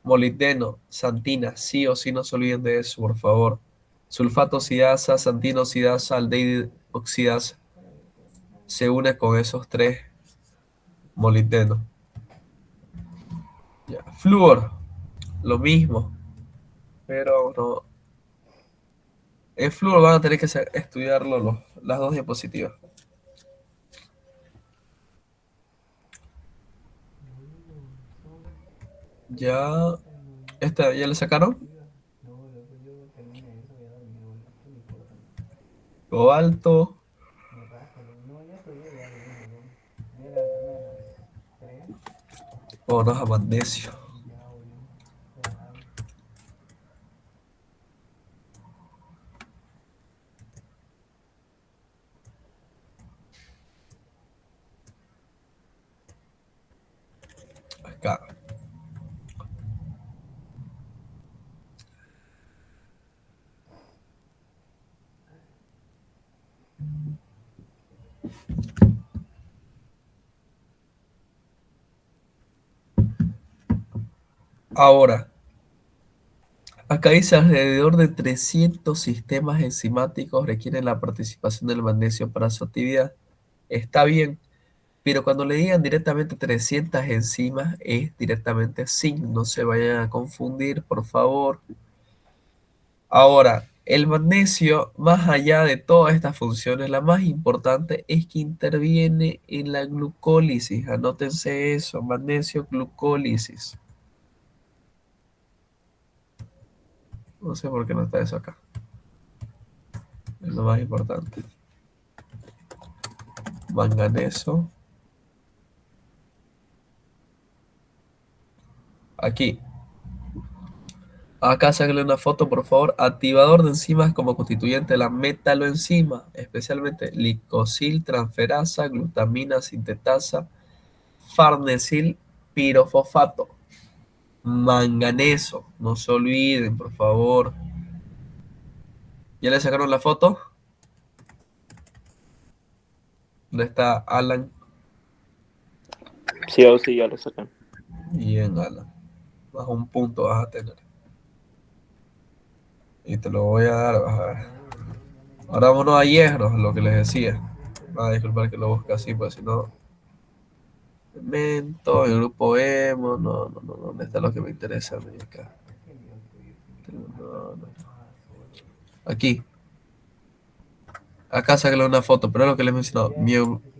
Molibdeno, santina. Sí o sí no se olviden de eso, por favor. Sulfato oxidasa, santina oxidasa, aldehído oxidasa. Se une con esos tres. Molibdeno. Ya. Flúor. Lo mismo. Pero no. En flúor van a tener que estudiarlo las dos diapositivas. Ya. ¿Esta ya le sacaron? No, loco, yo terminé eso, ya dormí, boludo. ¿Qué me importa? Cobalto. Me rasca, loco. No, ya estudié, ya dormí, loco. Voy a levantarme a las 3 Oh, no, a magnesio. y ya, boludo. Relajado. Acá. Ahora, acá dice alrededor de 300 sistemas enzimáticos requieren la participación del magnesio para su actividad. Está bien, pero cuando le digan directamente 300 enzimas, es directamente zinc. No se vayan a confundir, por favor. Ahora, el magnesio, más allá de todas estas funciones, la más importante es que interviene en la glucólisis. Anótense eso, magnesio glucólisis. No sé por qué no está eso acá. Es lo más importante. Manganeso. Aquí. Acá sáquenle una foto, por favor. Activador de enzimas como constituyente de la metaloenzima, especialmente glicosil, transferasa, glutamina, sintetasa, farnesil, pirofosfato, manganeso. No se olviden, por favor. ¿Ya le sacaron la foto? ¿Dónde está Alan? Sí, Gauzy, ya lo saqué. Bien, Alan. Más un punto vas a tener. Y te lo voy a dar, vas a ver. Ahora vámonos a hierro, lo que les decía. Va a disculpar que lo busque así, pues si no. Mento, el grupo Emo, no, ¿dónde está lo que me interesa a mí acá? No. Aquí. Acá saqué una foto, pero es lo que les he mencionado.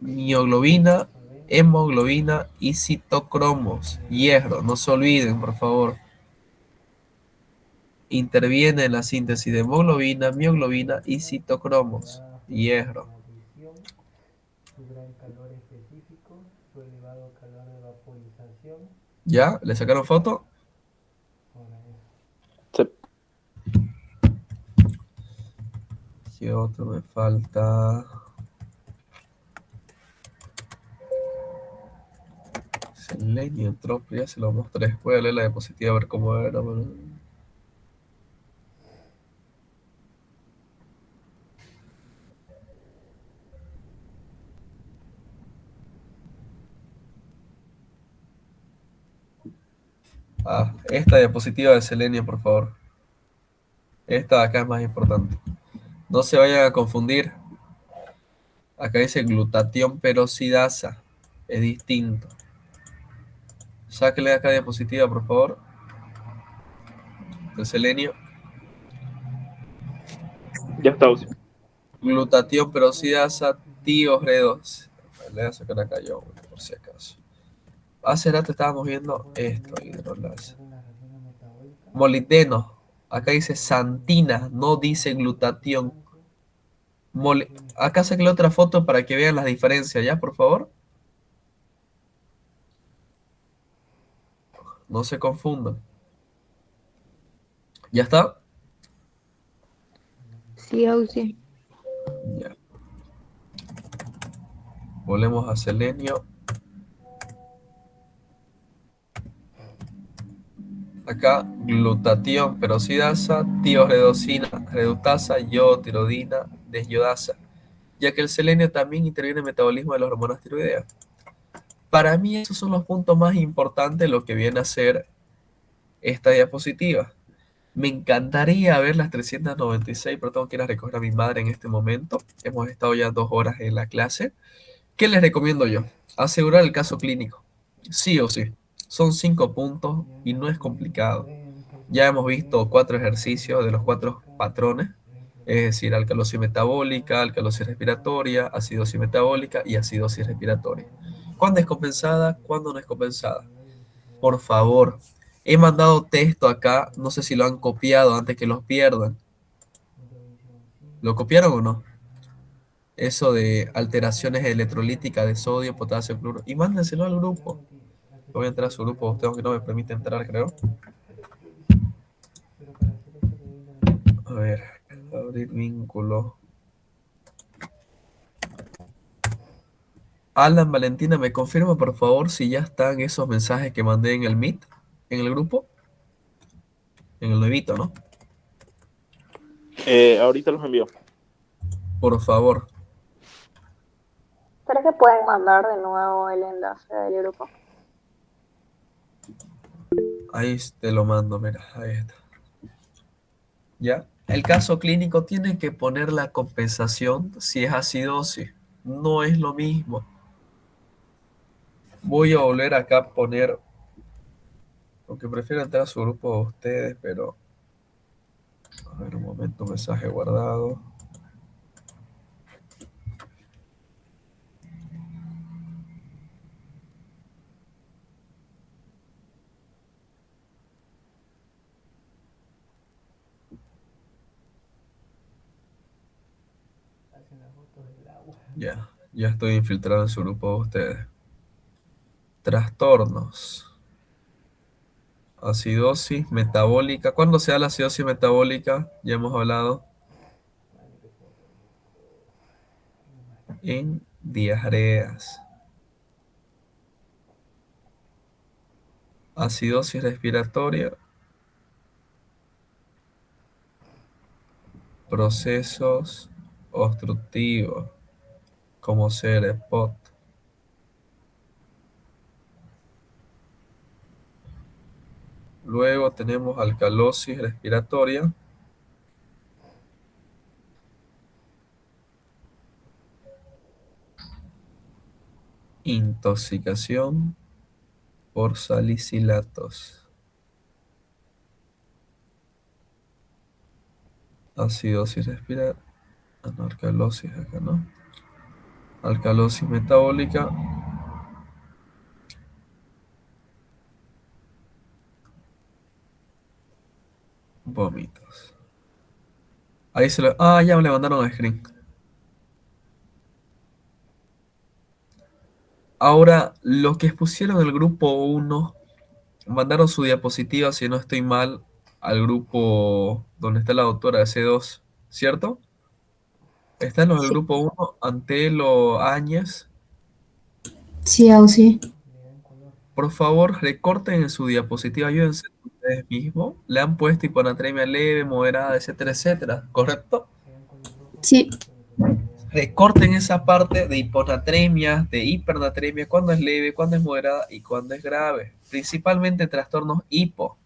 Mioglobina, hemoglobina y citocromos. Hierro, no se olviden, por favor. Interviene en la síntesis de hemoglobina, mioglobina y citocromos. Hierro. Su gran calor específico, su elevado calor de vaporización. ¿Ya? ¿Le sacaron foto? Ahora eso. Sí. ¿Qué otro me falta? Selenio, entropía, se lo mostré. Voy a leer la diapositiva a ver cómo era. Bueno. Esta diapositiva de selenio, por favor. Esta de acá es más importante. No se vayan a confundir. Acá dice glutatión peroxidasa. Es distinto. Sáquenle acá diapositiva, por favor. El selenio. Ya está, Gauzy. Glutatión peroxidasa tíos redos. Le voy a sacar acá yo, por si acaso. Hace rato estábamos viendo esto, hidrolasa. Molibdeno. Acá dice santina, no dice glutatión. Acá saqué la otra foto para que vean las diferencias, ¿ya? Por favor. No se confundan. ¿Ya está? Sí, Auxi. Ya. Volvemos a selenio. Acá, glutatión, peroxidasa, tioredosina, redutasa, yotirodina, desyodasa, ya que el selenio también interviene en el metabolismo de las hormonas tiroideas. Para mí esos son los puntos más importantes de lo que viene a ser esta diapositiva. Me encantaría ver las 396, pero tengo que ir a recoger a mi madre en este momento. Hemos estado ya 2 horas en la clase. ¿Qué les recomiendo yo? Asegurar el caso clínico. Sí o sí. Son 5 puntos y no es complicado. Ya hemos visto 4 ejercicios de los 4 patrones, es decir, alcalosis metabólica, alcalosis respiratoria, acidosis metabólica y acidosis respiratoria. ¿Cuándo es compensada? ¿Cuándo no es compensada? Por favor, he mandado texto acá, no sé si lo han copiado antes que los pierdan. ¿Lo copiaron o no? Eso de alteraciones electrolíticas de sodio, potasio, cloro. Y mándenselo al grupo. Voy a entrar a su grupo, ustedes que no me permite entrar, creo. A ver, abrir vínculo. Alan, Valentina, ¿me confirma por favor si ya están esos mensajes que mandé en el Meet, en el grupo? En el nuevito, ¿no? Ahorita los envío. Por favor. ¿Será que pueden mandar de nuevo el enlace del grupo? Ahí te lo mando, mira, ahí está. ¿Ya? El caso clínico tiene que poner la compensación si es acidosis. No es lo mismo. Voy a volver acá a poner, aunque prefiero entrar a su grupo de ustedes, pero... A ver, un momento, mensaje guardado. Ya estoy infiltrado en su grupo de ustedes. Trastornos. Acidosis metabólica. ¿Cuándo se da la acidosis metabólica? Ya hemos hablado. En diarreas. Acidosis respiratoria. Procesos obstructivos, como ser SPOT. Luego tenemos alcalosis respiratoria. Intoxicación por salicilatos. Acidosis respiratoria. No, alcalosis acá, ¿no? Alcalosis metabólica. Vómitos. Ahí se lo... Ah, ya me le mandaron a screen. Ahora, los que expusieron el grupo 1 mandaron su diapositiva, si no estoy mal, al grupo donde está la doctora de C2, ¿cierto? Están los del Sí, grupo 1, Antelo, Áñez. sí, Auxi. Por favor, recorten en su diapositiva, ayúdense ustedes mismos. Le han puesto hiponatremia leve, moderada, etcétera, etcétera, ¿correcto? Sí, Recorten esa parte de hiponatremia, de hipernatremia, cuándo es leve, cuándo es moderada y cuándo es grave. Principalmente trastornos hipo,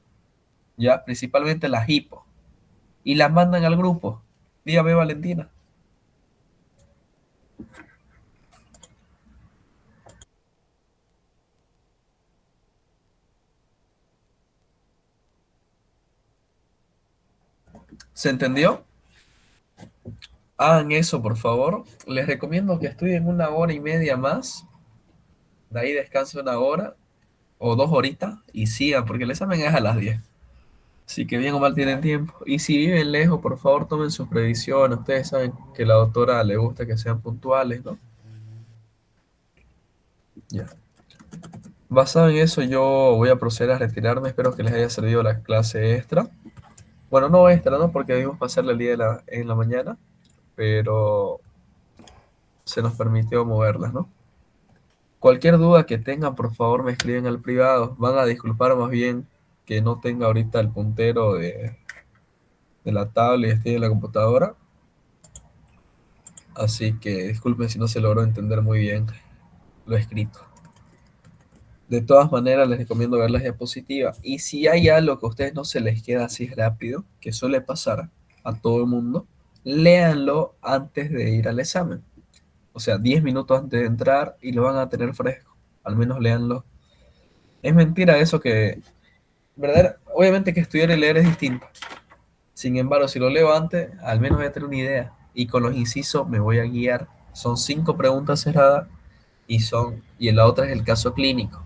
¿ya? Principalmente las hipo. Y las mandan al grupo. Dígame, Valentina. ¿Se entendió? hagan eso, por favor. Les recomiendo que estudien 1 hora y media más. De ahí descansen 1 hora o 2 horitas y sigan, porque el examen es a las 10. Así que bien o mal tienen tiempo. Y si viven lejos, por favor tomen sus previsiones. Ustedes saben que a la doctora le gusta que sean puntuales, ¿no? Ya. Basado en eso, yo voy a proceder a retirarme. Espero que les haya servido la clase extra. Bueno, no extra, ¿no? Porque debimos pasarla el día en la mañana, pero se nos permitió moverlas, ¿no? Cualquier duda que tengan, por favor, me escriben al privado. Van a disculpar más bien que no tenga ahorita el puntero de la tablet y esté en la computadora. Así que disculpen si no se logró entender muy bien lo escrito. De todas maneras, les recomiendo ver las diapositivas. Y si hay algo que a ustedes no se les queda así rápido, que suele pasar a todo el mundo, léanlo antes de ir al examen. O sea, 10 minutos antes de entrar y lo van a tener fresco. Al menos léanlo. Es mentira eso que, ¿verdad? Obviamente que estudiar y leer es distinto. Sin embargo, si lo leo antes, al menos voy a tener una idea. Y con los incisos me voy a guiar. Son 5 preguntas cerradas y la otra es el caso clínico.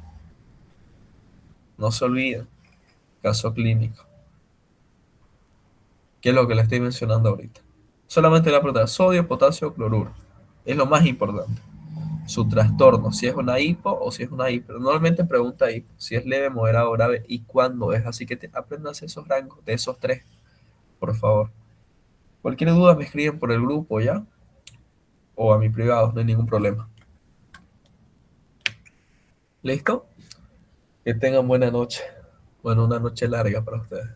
No se olviden, caso clínico. ¿Qué es lo que le estoy mencionando ahorita? Solamente la pregunta, sodio, potasio, cloruro. Es lo más importante. Su trastorno, si es una hipo o si es una hiper. Normalmente pregunta hipo, si es leve, moderado, grave y cuándo es. Así que aprendas esos rangos de esos 3, por favor. Cualquier duda me escriben por el grupo, ¿ya? O a mi privado, no hay ningún problema. ¿Listo? Que tengan buena noche. Bueno, una noche larga para ustedes.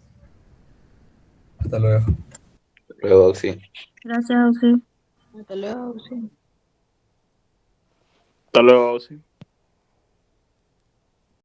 Hasta luego. Luego, sí. Gracias, José. Hasta luego, sí. Hasta luego, sí.